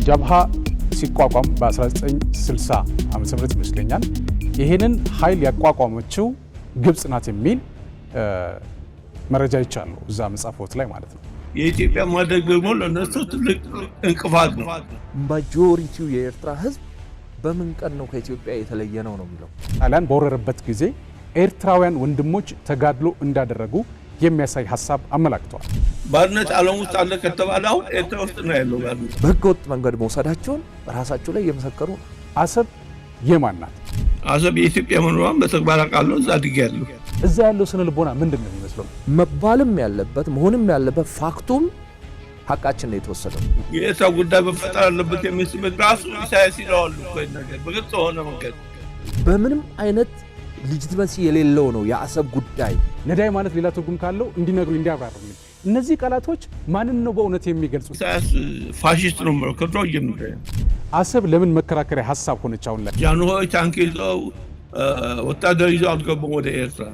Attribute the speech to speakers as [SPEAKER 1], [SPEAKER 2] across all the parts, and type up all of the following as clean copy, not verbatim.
[SPEAKER 1] ጀብሃ ሲቋቋም በ1960 ዓመተ ምህረት ይመስለኛል ይሄንን ኃይል ያቋቋመችው ግብጽ ናት የሚል መረጃ ይቻላል እዛ መጻፎት ላይ ማለት ነው።
[SPEAKER 2] የኢትዮጵያ ማደግ ደግሞ ለነሱ ትልቅ እንቅፋት ነው።
[SPEAKER 3] ማጆሪቲው የኤርትራ ህዝብ በምን ቀን ነው ከኢትዮጵያ የተለየ ነው የሚለው
[SPEAKER 1] ጣሊያን በወረረበት ጊዜ ኤርትራውያን ወንድሞች ተጋድሎ እንዳደረጉ የሚያሳይ ሐሳብ አመላክቷል።
[SPEAKER 2] ባርነት ዓለም ውስጥ አለ ከተባለ አሁን ኤርትራ ውስጥ ነው ያለው ባርነት።
[SPEAKER 3] በህገወጥ መንገድ መውሰዳቸውን ራሳቸው ላይ እየመሰከሩ
[SPEAKER 1] አሰብ የማን ናት?
[SPEAKER 2] አሰብ የኢትዮጵያ መኖሯን በተግባር አውቃለሁ። እዛ አድጌያለሁ።
[SPEAKER 1] እዛ ያለው ስነ ልቦና ምንድን ነው የሚመስለው?
[SPEAKER 3] መባልም ያለበት መሆንም ያለበት ፋክቱም ሐቃችን ነው የተወሰደው።
[SPEAKER 2] የኤርትራ ጉዳይ መፈጠር አለበት የሚል ስሜት ራሱ ኢሳያስ ይለዋል እኮ ነገር በግልጽ ሆነ መንገድ
[SPEAKER 3] በምንም አይነት ሌጂቲመሲ የሌለው ነው የአሰብ ጉዳይ።
[SPEAKER 1] ነዳይ ማለት ሌላ ትርጉም ካለው እንዲነግሩ እንዲያብራሩልኝ። እነዚህ ቃላቶች ማንን ነው በእውነት የሚገልጹት?
[SPEAKER 2] ኢሳያስ ፋሺስት ነው ማለት ከድሮ ጀምሮ።
[SPEAKER 1] አሰብ ለምን መከራከሪያ ሐሳብ ሆነች? አሁን ላይ
[SPEAKER 2] ጃንሆይ ታንክ ይዘው ወታደር ይዘው አልገቡም ወደ ኤርትራ።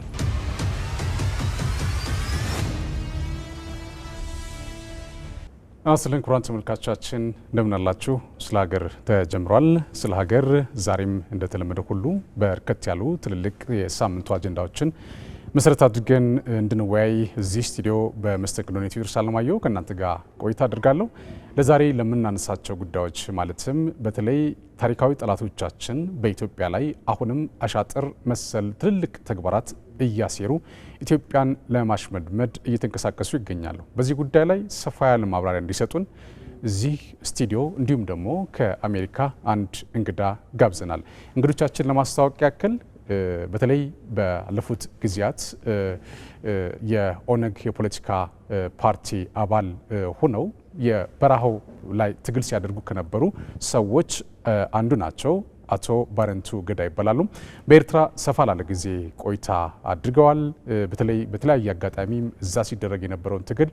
[SPEAKER 1] አስለን ኩራን ተመልካቾቻችን እንደምን አላችሁ? ስለ ሀገር ተጀምሯል። ስለ ሀገር ዛሬም እንደተለመደው ሁሉ በርከት ያሉ ትልልቅ የሳምንቱ አጀንዳዎችን መሰረት አድርገን እንድንወያይ እዚህ ስቱዲዮ በመስተንግዶ ቴዎድሮስ አለማየሁ ከእናንተ ጋር ቆይታ አድርጋለሁ። ለዛሬ ለምናነሳቸው ጉዳዮች ማለትም በተለይ ታሪካዊ ጠላቶቻችን በኢትዮጵያ ላይ አሁንም አሻጥር መሰል ትልልቅ ተግባራት እያሴሩ ኢትዮጵያን ለማሽመድመድ እየተንቀሳቀሱ ይገኛሉ። በዚህ ጉዳይ ላይ ሰፋ ያለ ማብራሪያ እንዲሰጡን እዚህ ስቱዲዮ እንዲሁም ደግሞ ከአሜሪካ አንድ እንግዳ ጋብዘናል። እንግዶቻችን ለማስተዋወቅ ያክል በተለይ ባለፉት ጊዜያት የኦነግ የፖለቲካ ፓርቲ አባል ሆነው የበረሃው ላይ ትግል ሲያደርጉ ከነበሩ ሰዎች አንዱ ናቸው። አቶ ባረንቱ ገዳ ይባላሉ። በኤርትራ ሰፋ ላለ ጊዜ ቆይታ አድርገዋል። በተለይ በተለያየ አጋጣሚም እዛ ሲደረግ የነበረውን ትግል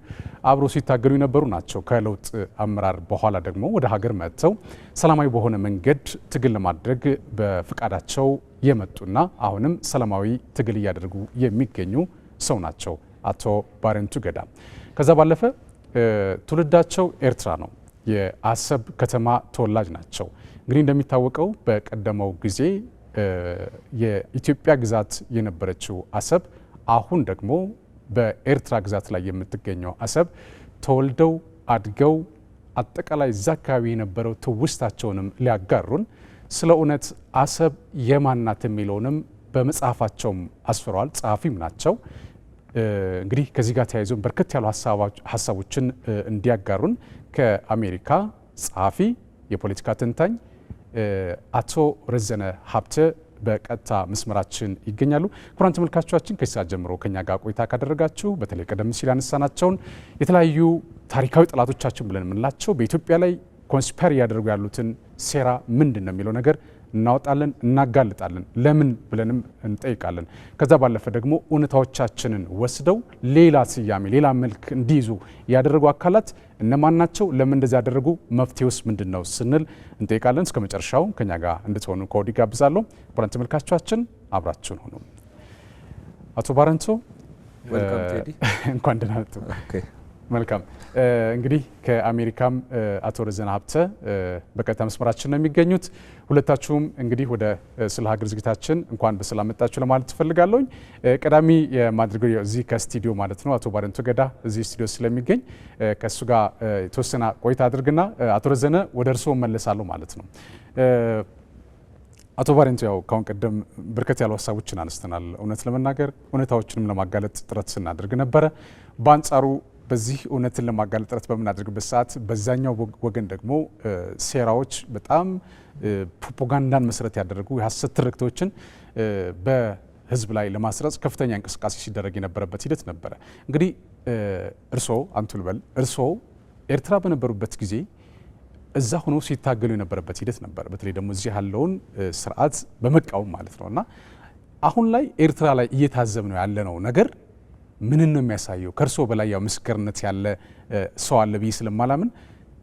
[SPEAKER 1] አብሮ ሲታገሉ የነበሩ ናቸው። ከለውጥ አመራር በኋላ ደግሞ ወደ ሀገር መጥተው ሰላማዊ በሆነ መንገድ ትግል ለማድረግ በፍቃዳቸው የመጡና አሁንም ሰላማዊ ትግል እያደረጉ የሚገኙ ሰው ናቸው አቶ ባረንቱ ገዳ። ከዛ ባለፈ ትውልዳቸው ኤርትራ ነው። የአሰብ ከተማ ተወላጅ ናቸው። እንግዲህ እንደሚታወቀው በቀደመው ጊዜ የኢትዮጵያ ግዛት የነበረችው አሰብ አሁን ደግሞ በኤርትራ ግዛት ላይ የምትገኘው አሰብ ተወልደው አድገው አጠቃላይ እዛ አካባቢ የነበረው ትውስታቸውንም ሊያጋሩን ስለ እውነት አሰብ የማናት የሚለውንም በመጽሐፋቸውም አስፍረዋል። ጸሐፊም ናቸው። እንግዲህ ከዚህ ጋር ተያይዞ በርከት ያሉ ሀሳቦችን እንዲያጋሩን ከአሜሪካ ጸሐፊ የፖለቲካ ተንታኝ አቶ ረዘነ ሀብተ በቀጥታ መስመራችን ይገኛሉ። ክቡራን ተመልካቾቻችን ከዚህ ሰዓት ጀምሮ ከኛ ጋር ቆይታ ካደረጋችሁ በተለይ ቀደም ሲል ያነሳናቸውን የተለያዩ ታሪካዊ ጠላቶቻችን ብለን የምንላቸው በኢትዮጵያ ላይ ኮንስፓየር እያደረጉ ያሉትን ሴራ ምንድን ነው የሚለው ነገር እናወጣለን፣ እናጋልጣለን፣ ለምን ብለንም እንጠይቃለን። ከዛ ባለፈ ደግሞ እውነታዎቻችንን ወስደው ሌላ ስያሜ ሌላ መልክ እንዲይዙ ያደረጉ አካላት እነማን ናቸው? ለምን እንደዚህ ያደረጉ? መፍትሄውስ ምንድን ነው ስንል እንጠይቃለን። እስከ መጨረሻው ከኛ ጋር እንድትሆኑ ከወዲሁ ጋብዛለሁ። ቡራን ተመልካቾቻችን አብራችሁን ሆኑ። አቶ ባረንቱ እንኳን ደህና መጡ። መልካም እንግዲህ ከአሜሪካም አቶ ረዘነ ሀብተ በቀጥታ መስመራችን ነው የሚገኙት። ሁለታችሁም እንግዲህ ወደ ስለ ሀገር ዝግጅታችን እንኳን በሰላም መጣችሁ ለማለት ትፈልጋለሁኝ። ቀዳሚ የማድረገው እዚህ ከስቱዲዮ ማለት ነው አቶ ባረንቱ ገዳ እዚህ ስቱዲዮ ስለሚገኝ ከሱ ጋር የተወሰነ ቆይታ አድርግና አቶ ረዘነ ወደ እርስዎ መለሳለሁ ማለት ነው። አቶ ባረንቱ ያው ካሁን ቀደም በርከት ያሉ ሀሳቦችን አነስተናል። እውነት ለመናገር እውነታዎችንም ለማጋለጥ ጥረት ስናደርግ ነበረ። በአንጻሩ በዚህ እውነትን ለማጋለጥ ጥረት በምናደርግበት ሰዓት በዛኛው ወገን ደግሞ ሴራዎች በጣም ፕሮፓጋንዳን መሰረት ያደረጉ የሐሰት ትርክቶችን በህዝብ ላይ ለማስረጽ ከፍተኛ እንቅስቃሴ ሲደረግ የነበረበት ሂደት ነበረ። እንግዲህ እርስዎ አንቱ ልበል እርስዎ ኤርትራ በነበሩበት ጊዜ እዛ ሆኖ ሲታገሉ የነበረበት ሂደት ነበር። በተለይ ደግሞ እዚህ ያለውን ስርዓት በመቃወም ማለት ነው። እና አሁን ላይ ኤርትራ ላይ እየታዘብ ነው ያለነው ነገር ምን ነው የሚያሳየው? ከርሶ በላይ ያው ምስክርነት ያለ ሰው አለ ብዬ ስለማላምን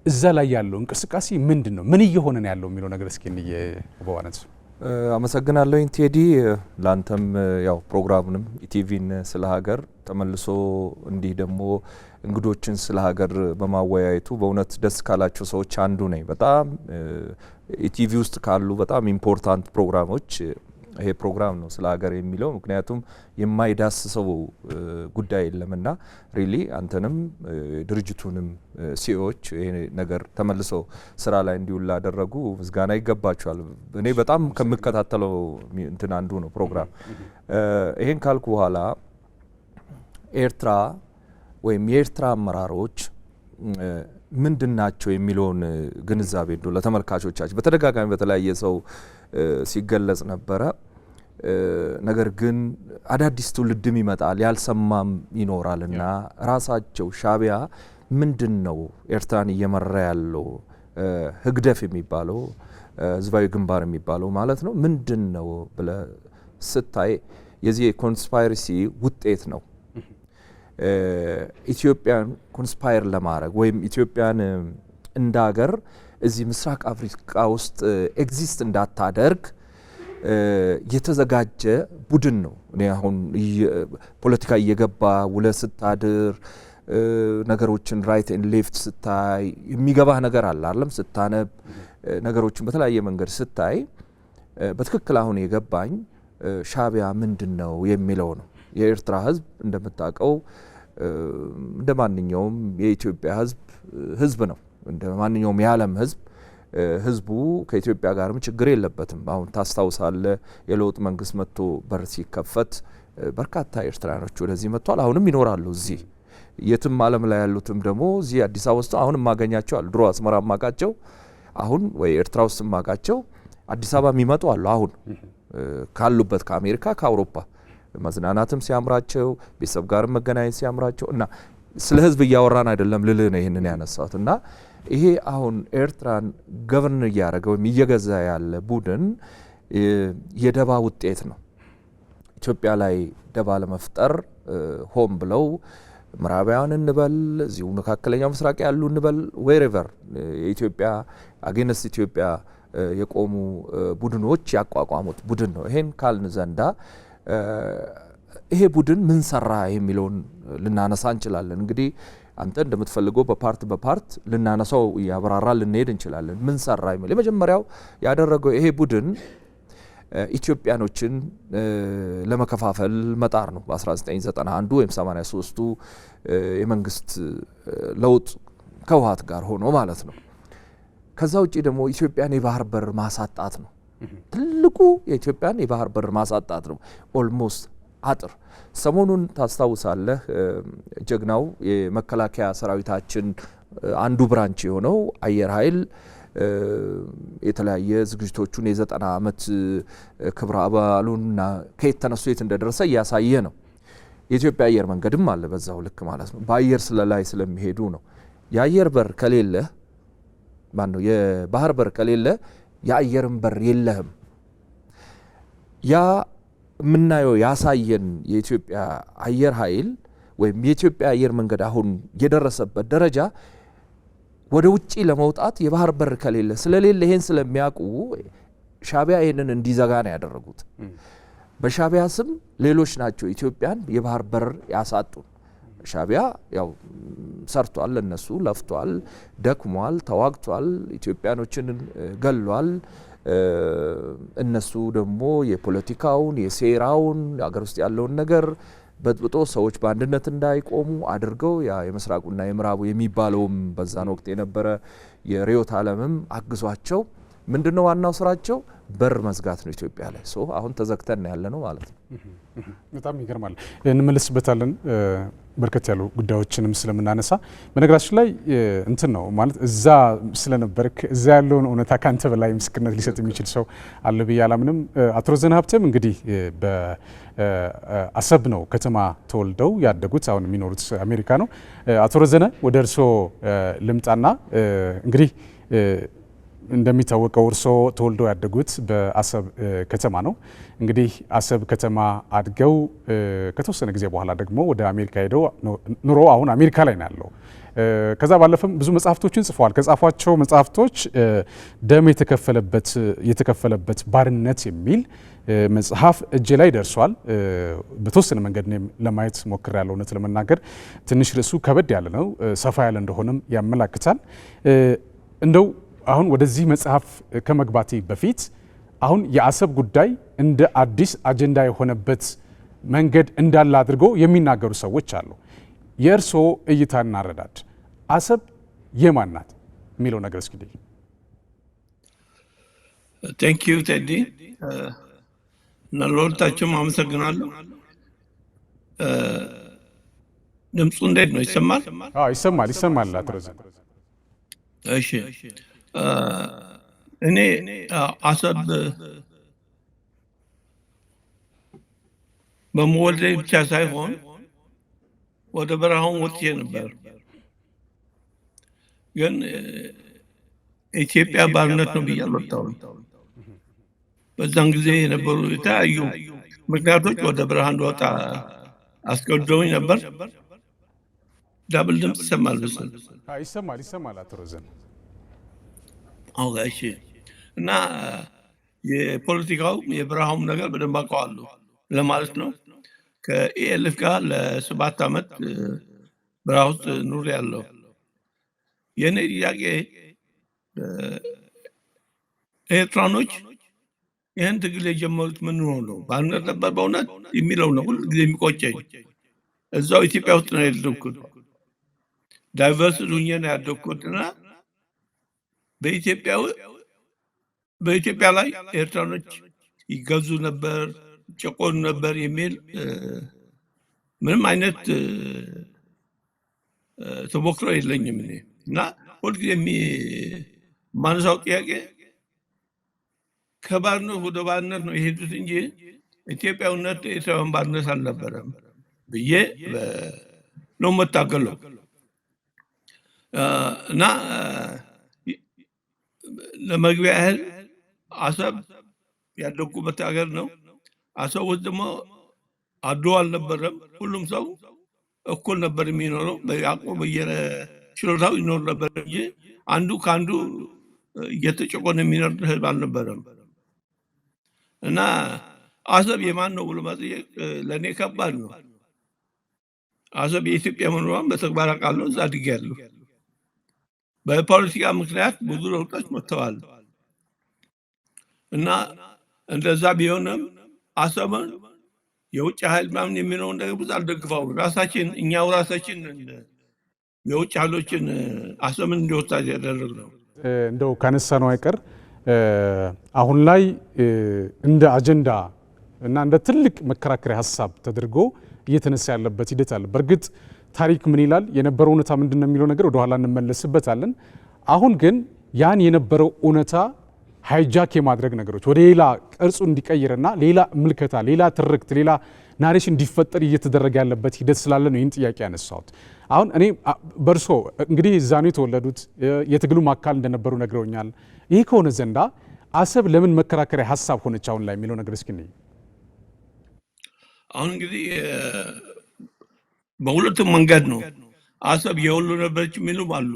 [SPEAKER 1] እዛ ላይ ያለው እንቅስቃሴ ምንድን ነው? ምን እየሆነ ነው ያለው የሚለው ነገር እስኪ እንየ በዋነት
[SPEAKER 3] አመሰግናለሁ ቴዲ። ላንተም ያው ፕሮግራሙንም ኢቲቪን ስለ ሀገር ተመልሶ እንዲህ ደግሞ እንግዶችን ስለ ሀገር በማወያየቱ በእውነት ደስ ካላቸው ሰዎች አንዱ ነኝ። በጣም ኢቲቪ ውስጥ ካሉ በጣም ኢምፖርታንት ፕሮግራሞች ይሄ ፕሮግራም ነው ስለ ሀገር የሚለው። ምክንያቱም የማይዳስሰው ጉዳይ የለምና ሪሊ አንተንም ድርጅቱንም ሲኦዎች ይሄ ነገር ተመልሶ ስራ ላይ እንዲውል ላደረጉ ምስጋና ይገባቸዋል። እኔ በጣም ከምከታተለው እንትን አንዱ ነው ፕሮግራም። ይሄን ካልኩ በኋላ ኤርትራ ወይም የኤርትራ አመራሮች ምንድናቸው የሚለውን ግንዛቤ እንደው ለተመልካቾቻችን በተደጋጋሚ በተለያየ ሰው ሲገለጽ ነበረ። ነገር ግን አዳዲስ ትውልድም ይመጣል ያልሰማም ይኖራልና ራሳቸው ሻዕቢያ ምንድነው ኤርትራን እየመራ ያለው ህግደፍ የሚባለው ህዝባዊ ግንባር የሚባለው ማለት ነው ምንድነው ብለ ስታይ የዚህ ኮንስፓይረሲ ውጤት ነው። ኢትዮጵያን ኮንስፓየር ለማድረግ ወይም ኢትዮጵያን እንደ ሀገር እዚህ ምስራቅ አፍሪካ ውስጥ ኤግዚስት እንዳታደርግ የተዘጋጀ ቡድን ነው። እኔ አሁን ፖለቲካ እየገባ ውለ ስታድር ነገሮችን ራይት ኤንድ ሌፍት ስታይ የሚገባህ ነገር አለ አይደለም። ስታነብ ነገሮችን በተለያየ መንገድ ስታይ በትክክል አሁን የገባኝ ሻዕቢያ ምንድነው የሚለው ነው። የኤርትራ ህዝብ እንደምታውቀው እንደ ማንኛውም የኢትዮጵያ ህዝብ ነው። እንደ ማንኛውም የዓለም ህዝቡ ከኢትዮጵያ ጋርም ችግር የለበትም። አሁን ታስታውሳለ የለውጥ መንግስት መጥቶ በር ሲከፈት በርካታ ኤርትራኖች ወደዚህ መጥተዋል። አሁንም ይኖራሉ እዚህ። የትም ዓለም ላይ ያሉትም ደግሞ እዚህ አዲስ አበባ ውስጥ አሁንም ማገኛቸው አሉ። ድሮ አስመራ ማቃቸው አሁን ወይ ኤርትራ ውስጥ ማቃቸው አዲስ አበባ የሚመጡ አሉ። አሁን ካሉበት ከአሜሪካ ከአውሮፓ መዝናናትም ሲያምራቸው ቤተሰብ ጋርም መገናኘት ሲያምራቸው እና ስለ ህዝብ እያወራን አይደለም ልልህ ነው ይህንን ያነሳሁት። እና ይሄ አሁን ኤርትራን ገቨርን እያደረገ ወይም እየገዛ ያለ ቡድን የደባ ውጤት ነው። ኢትዮጵያ ላይ ደባ ለመፍጠር ሆም ብለው ምዕራባውያን እንበል እዚሁ መካከለኛው ምስራቅ ያሉ እንበል ዌሬቨር የኢትዮጵያ አጌንስት ኢትዮጵያ የቆሙ ቡድኖች ያቋቋሙት ቡድን ነው። ይሄን ካልን ዘንዳ ይሄ ቡድን ምን ሰራ የሚለውን ልናነሳ እንችላለን። እንግዲህ አንተ እንደምትፈልገው በፓርት ልናነሳው ያብራራ ልንሄድ እንችላለን። ምን ሰራ የሚል የመጀመሪያው ያደረገው ይሄ ቡድን ኢትዮጵያኖችን ለመከፋፈል መጣር ነው። በ1991 ወይም 83ቱ የመንግስት ለውጥ ከውሃት ጋር ሆኖ ማለት ነው። ከዛ ውጪ ደግሞ ኢትዮጵያን የባህር በር ማሳጣት ነው። ትልቁ የኢትዮጵያን የባህር በር ማሳጣት ነው። ኦልሞስት አጥር ሰሞኑን ታስታውሳለህ ጀግናው የመከላከያ ሰራዊታችን አንዱ ብራንች የሆነው አየር ኃይል የተለያየ ዝግጅቶቹን የ90 ዓመት ክብረ በዓሉና ከየት ተነስቶ የት እንደደረሰ እያሳየ ነው። የኢትዮጵያ አየር መንገድም አለ በዛው ልክ ማለት ነው። በአየር ስለላይ ስለሚሄዱ ነው። የአየር በር ከሌለ ማን ነው የባህር በር ከሌለ የአየርን በር የለህም። ያ ምናየው ያሳየን የኢትዮጵያ አየር ኃይል ወይም የኢትዮጵያ አየር መንገድ አሁን የደረሰበት ደረጃ ወደ ውጪ ለመውጣት የባህር በር ከሌለ ስለሌለ ይሄን ስለሚያውቁ ሻዕቢያ ይሄንን እንዲዘጋ ነው ያደረጉት። በሻዕቢያ ስም ሌሎች ናቸው ኢትዮጵያን የባህር በር ያሳጡ። ሻዕቢያ ያው ሰርቷል፣ ለነሱ ለፍቷል፣ ደክሟል፣ ተዋግቷል፣ ኢትዮጵያኖችን ገሏል። እነሱ ደግሞ የፖለቲካውን የሴራውን አገር ውስጥ ያለውን ነገር በጥብጦ ሰዎች በአንድነት እንዳይቆሙ አድርገው ያ የምስራቁና የምዕራቡ የሚባለውም በዛን ወቅት የነበረ የርዕዮተ ዓለምም አግዟቸው ምንድነው ዋናው ስራቸው በር መዝጋት ነው ኢትዮጵያ ላይ። አሁን ተዘግተን ያለ ነው ማለት ነው።
[SPEAKER 1] በጣም ይገርማል። እንመለስበታለን በርከት ያሉ ጉዳዮችንም ስለምናነሳ። በነገራችን ላይ እንትን ነው ማለት እዛ ስለነበርክ እዛ ያለውን እውነታ ካንተ በላይ ምስክርነት ሊሰጥ የሚችል ሰው አለ ብዬ አላምንም። አቶ ረዘነ ሀብተም እንግዲህ በአሰብ ነው ከተማ ተወልደው ያደጉት፣ አሁን የሚኖሩት አሜሪካ ነው። አቶ ረዘነ ወደ እርስዎ ልምጣና እንግዲህ እንደሚታወቀው እርስዎ ተወልደው ያደጉት በአሰብ ከተማ ነው። እንግዲህ አሰብ ከተማ አድገው ከተወሰነ ጊዜ በኋላ ደግሞ ወደ አሜሪካ ሄደው ኑሮ አሁን አሜሪካ ላይ ነው ያለው። ከዛ ባለፈም ብዙ መጽሐፍቶችን ጽፈዋል። ከጻፏቸው መጽሐፍቶች ደም የተከፈለበት ባርነት የሚል መጽሐፍ እጄ ላይ ደርሷል። በተወሰነ መንገድ ለማየት ሞክሬያለሁ። እውነት ለመናገር ትንሽ ርዕሱ ከበድ ያለ ነው፣ ሰፋ ያለ እንደሆነም ያመላክታል። እንደው አሁን ወደዚህ መጽሐፍ ከመግባቴ በፊት አሁን የአሰብ ጉዳይ እንደ አዲስ አጀንዳ የሆነበት መንገድ እንዳለ አድርገው የሚናገሩ ሰዎች አሉ። የእርስዎ እይታና አረዳድ አሰብ የማን ናት የሚለው ነገር እስኪ
[SPEAKER 2] ቴንክ ዩ ቴዲ እና ለሁለታችሁም አመሰግናለሁ። ድምፁ እንዴት ነው? ይሰማል?
[SPEAKER 1] ይሰማል። አትረዘ
[SPEAKER 2] እሺ እኔ አሰብ በመወለዴ ብቻ ሳይሆን ወደ በረሃውን ወጥቼ ነበር። ግን ኢትዮጵያ ባርነት ነው ብዬ አልወጣሁም። በዛን ጊዜ የነበሩ የተለያዩ ምክንያቶች ወደ በረሃ እንደወጣ አስገድደውኝ ነበር። ዳብል ድምፅ ይሰማል መሰል?
[SPEAKER 1] ይሰማል። አትሮዘን
[SPEAKER 2] እሺ። እና የፖለቲካው የበረሃውም ነገር በደንብ አውቀዋለሁ ለማለት ነው። ከኢኤልኤፍ ጋር ለ7 ዓመት በረሃ ውስጥ ኑር ያለው የእኔ ጥያቄ ኤርትራኖች ይህን ትግል የጀመሩት ምን ሆኖ ነው? ባርነት ነበር በእውነት የሚለው ነው ሁሉ ጊዜ የሚቆጨኝ። እዛው ኢትዮጵያ ውስጥ ነው ያደግኩት፣ ዳይቨርስ ዱኜ ነው ያደግኩትና በኢትዮጵያ ላይ ኤርትራኖች ይገዙ ነበር፣ ጨቆኑ ነበር የሚል ምንም አይነት ተሞክሮ የለኝም እኔ እና ሁልጊዜ የማነሳው ጥያቄ ከባርነት ወደ ባርነት ነው የሄዱት እንጂ ኢትዮጵያዊነት የኤርትራውያን ባርነት አልነበረም ብዬ ነው የምታገለው እና ለመግቢያ ያህል አሰብ ያደጉበት ሀገር ነው። አሰብ ውስጥ ደግሞ አድሎ አልነበረም። ሁሉም ሰው እኩል ነበር የሚኖረው፣ በአቅሙ በየችሎታው ይኖር ነበር እንጂ አንዱ ከአንዱ እየተጨቆነ የሚኖር ህዝብ አልነበረም እና አሰብ የማን ነው ብሎ መጠየቅ ለእኔ ከባድ ነው። አሰብ የኢትዮጵያ መኖሯን በተግባር አውቃለሁ። እዛ አድጌያለሁ። በፖለቲካ ምክንያት ብዙ ለውጦች መጥተዋል እና እንደዛ ቢሆንም አሰብን የውጭ ኃይል ምናምን የሚለውን ነገር ብዙ አልደግፈውም። እኛው ራሳችን የውጭ ኃይሎችን አሰብን እንዲወስድ ያደረግነው።
[SPEAKER 1] እንደው ካነሳነው አይቀር አሁን ላይ እንደ አጀንዳ እና እንደ ትልቅ መከራከሪያ ሀሳብ ተደርጎ እየተነሳ ያለበት ሂደት አለ። በእርግጥ ታሪክ ምን ይላል፣ የነበረው እውነታ ምንድን ነው የሚለው ነገር ወደኋላ እንመለስበታለን። አሁን ግን ያን የነበረው እውነታ ሃይጃክ የማድረግ ነገሮች ወደ ሌላ ቅርጹ እንዲቀይርና ሌላ ምልከታ፣ ሌላ ትርክት፣ ሌላ ናሬሽን እንዲፈጠር እየተደረገ ያለበት ሂደት ስላለ ነው ይህን ጥያቄ ያነሳሁት። አሁን እኔ በእርሶ እንግዲህ እዛ ነው የተወለዱት፣ የትግሉም አካል እንደነበሩ ነግረውኛል። ይህ ከሆነ ዘንዳ አሰብ ለምን መከራከሪያ ሀሳብ ሆነች አሁን ላይ የሚለው ነገር እስኪ ነኝ።
[SPEAKER 2] አሁን እንግዲህ በሁለቱም መንገድ ነው። አሰብ የሁሉ ነበረች የሚሉም አሉ።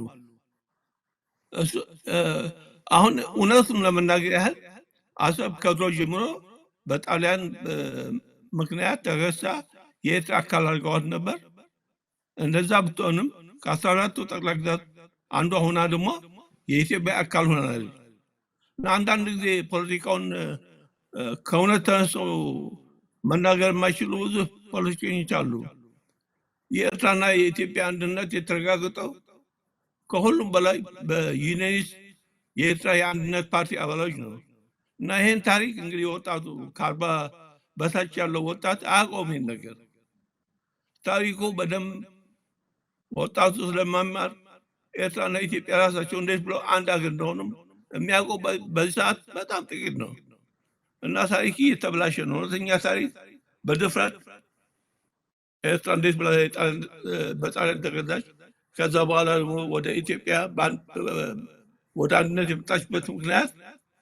[SPEAKER 2] አሁን እውነቱን ለመናገር ያህል አሰብ ከድሮ ጀምሮ በጣሊያን ምክንያት ተገሳ የኤርትራ አካል አድርገዋት ነበር። እንደዛ ብትሆንም ከ14ቱ ጠቅላይ ግዛት አንዷ ሆና ደግሞ የኢትዮጵያ አካል ሆናለች እና አንዳንድ ጊዜ ፖለቲካውን ከእውነት ተነስተው መናገር የማይችሉ ብዙ ፖለቲከኞች አሉ። የኤርትራና የኢትዮጵያ አንድነት የተረጋገጠው ከሁሉም በላይ በዩኔኒስ የኤርትራ የአንድነት ፓርቲ አባሎች ነው እና ይህን ታሪክ እንግዲህ ወጣቱ ከ40 በታች ያለው ወጣት አያውቀውም። ይህን ነገር ታሪኩ በደንብ ወጣቱ ስለማማር ኤርትራና ኢትዮጵያ ራሳቸው እንዴት ብለው አንድ አገር እንደሆኑም የሚያውቀው በዚህ ሰዓት በጣም ጥቂት ነው እና ታሪክ እየተበላሸ ነው። እውነተኛ ታሪክ በድፍረት ኤርትራ እንዴት ብላ በጣሊያን ተገዛች፣ ከዛ በኋላ ደግሞ ወደ ኢትዮጵያ ወደ አንድነት የመጣችበት ምክንያት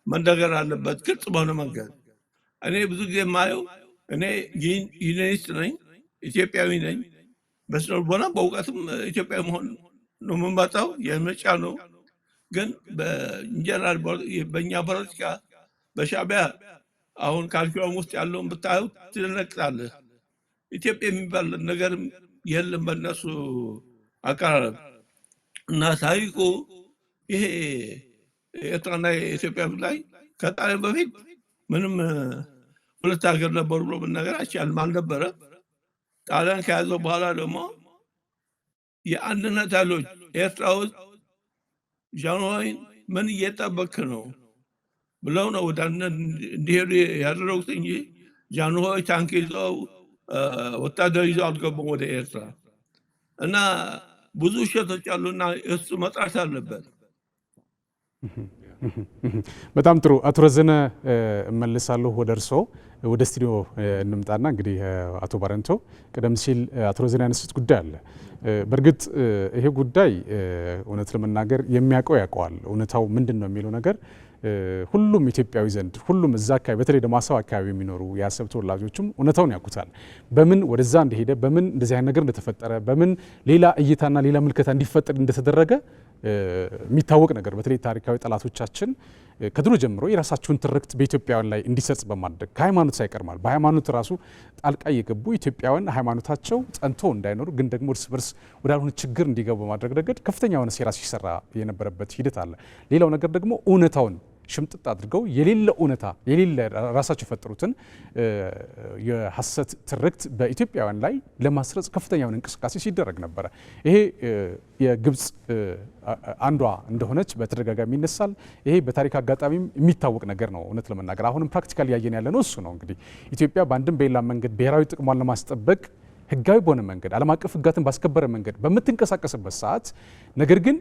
[SPEAKER 2] መነገር አለበት ግልጽ በሆነ መንገድ። እኔ ብዙ ጊዜ የማየው እኔ ዩኒስት ነኝ፣ ኢትዮጵያዊ ነኝ። በስነ ልቦና በእውቀትም ኢትዮጵያዊ መሆን ነው የምመጣው፣ የምርጫ ነው። ግን በኢንጀነራል በእኛ ፖለቲካ በሻዕቢያ አሁን ካልኩለም ውስጥ ያለውን ብታዩ ትደነግጣለህ። ኢትዮጵያ የሚባል ነገርም የለም በእነሱ አቀራረብ እና ታሪኩ ይሄ ኤርትራና የኢትዮጵያ ላይ ከጣሊያን በፊት ምንም ሁለት ሀገር ነበሩ ብሎ መናገር አይቻልም፣ አልነበረ። ጣሊያን ከያዘው በኋላ ደግሞ የአንድነት ኃይሎች ኤርትራ ውስጥ ጃንሆይን ምን እየጠበክ ነው ብለው ነው ወደ አንድነት እንዲሄዱ ያደረጉት እንጂ ጃንሆይ ታንክ ይዘው ወታደር ይዘው አልገቡም ወደ ኤርትራ። እና ብዙ ውሸቶች አሉና እሱ መጥራት አለበት።
[SPEAKER 1] በጣም ጥሩ። አቶ ረዘነ እመልሳለሁ ወደ እርስዎ። ወደ ስቱዲዮ እንምጣና እንግዲህ አቶ ባረንቶ ቀደም ሲል አቶ ረዘነ ያነሱት ጉዳይ አለ። በእርግጥ ይሄ ጉዳይ እውነት ለመናገር የሚያውቀው ያውቀዋል። እውነታው ምንድን ነው የሚለው ነገር ሁሉም ኢትዮጵያዊ ዘንድ ሁሉም እዛ አካባቢ በተለይ ደግሞ አሰብ አካባቢ የሚኖሩ የአሰብ ተወላጆችም እውነታውን ያውቁታል። በምን ወደዛ እንደሄደ፣ በምን እንደዚህ አይነት ነገር እንደተፈጠረ፣ በምን ሌላ እይታና ሌላ ምልከታ እንዲፈጠር እንደተደረገ የሚታወቅ ነገር። በተለይ ታሪካዊ ጠላቶቻችን ከድሮ ጀምሮ የራሳቸውን ትርክት በኢትዮጵያውያን ላይ እንዲሰርጽ በማድረግ ከሃይማኖት ሳይቀር ማለት በሃይማኖት ራሱ ጣልቃ እየገቡ ኢትዮጵያውያን ሃይማኖታቸው ጸንቶ እንዳይኖሩ ግን ደግሞ እርስ በርስ ወዳልሆነ ችግር እንዲገቡ በማድረግ ረገድ ከፍተኛ የሆነ ሴራ ሲሰራ የነበረበት ሂደት አለ። ሌላው ነገር ደግሞ እውነታውን ሽምጥጥ አድርገው የሌለ እውነታ የሌለ ራሳቸው የፈጠሩትን የሐሰት ትርክት በኢትዮጵያውያን ላይ ለማስረጽ ከፍተኛ የሆነ እንቅስቃሴ ሲደረግ ነበረ። ይሄ የግብጽ አንዷ እንደሆነች በተደጋጋሚ ይነሳል። ይሄ በታሪክ አጋጣሚም የሚታወቅ ነገር ነው። እውነት ለመናገር አሁንም ፕራክቲካሊ ያየን ያለ ነው እሱ ነው። እንግዲህ ኢትዮጵያ በአንድም በሌላ መንገድ ብሔራዊ ጥቅሟን ለማስጠበቅ ህጋዊ በሆነ መንገድ ዓለም አቀፍ ህጋትን ባስከበረ መንገድ በምትንቀሳቀስበት ሰዓት ነገር ግን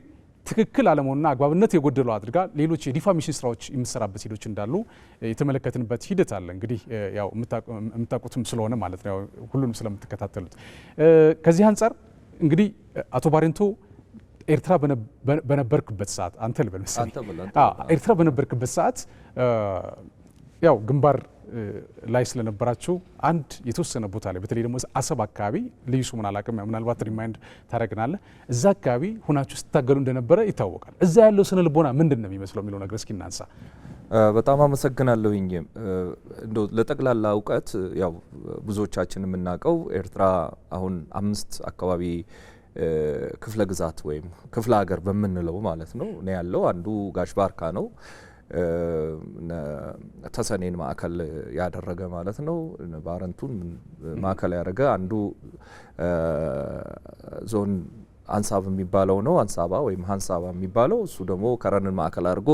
[SPEAKER 1] ትክክል አለመሆንና አግባብነት የጎደለው አድርጋ ሌሎች የዲፋሜሽን ስራዎች የምትሰራበት ሂደቶች እንዳሉ የተመለከትንበት ሂደት አለ። እንግዲህ ያው የምታውቁትም ስለሆነ ማለት ነው ሁሉንም ስለምትከታተሉት ከዚህ አንጻር እንግዲህ አቶ ባሬንቶ ኤርትራ በነበርክበት ሰዓት አንተ ልበል መሰለኝ ኤርትራ በነበርክበት ሰዓት ያው ግንባር ላይ ስለነበራችሁ አንድ የተወሰነ ቦታ ላይ በተለይ ደግሞ አሰብ አካባቢ ልዩ ስሙን አላውቅም፣ ምናልባት ሪማይንድ ታደርግናለህ። እዛ አካባቢ ሆናችሁ ስታገሉ እንደነበረ ይታወቃል። እዛ ያለው ስነ ልቦና ምንድን ነው የሚመስለው የሚለው ነገር እስኪ እናንሳ።
[SPEAKER 3] በጣም አመሰግናለሁኝ። እንደው ለጠቅላላ እውቀት ያው ብዙዎቻችን የምናውቀው ኤርትራ አሁን 5 አካባቢ ክፍለ ግዛት ወይም ክፍለ ሀገር በምንለው ማለት ነው እኔ ያለው አንዱ ጋሽ ባርካ ነው። ተሰኔን ማዕከል ያደረገ ማለት ነው። ባረንቱን ማዕከል ያደረገ አንዱ ዞን አንሳብ የሚባለው ነው። አንሳባ ወይም ሃንሳባ የሚባለው እሱ ደግሞ ከረንን ማዕከል አድርጎ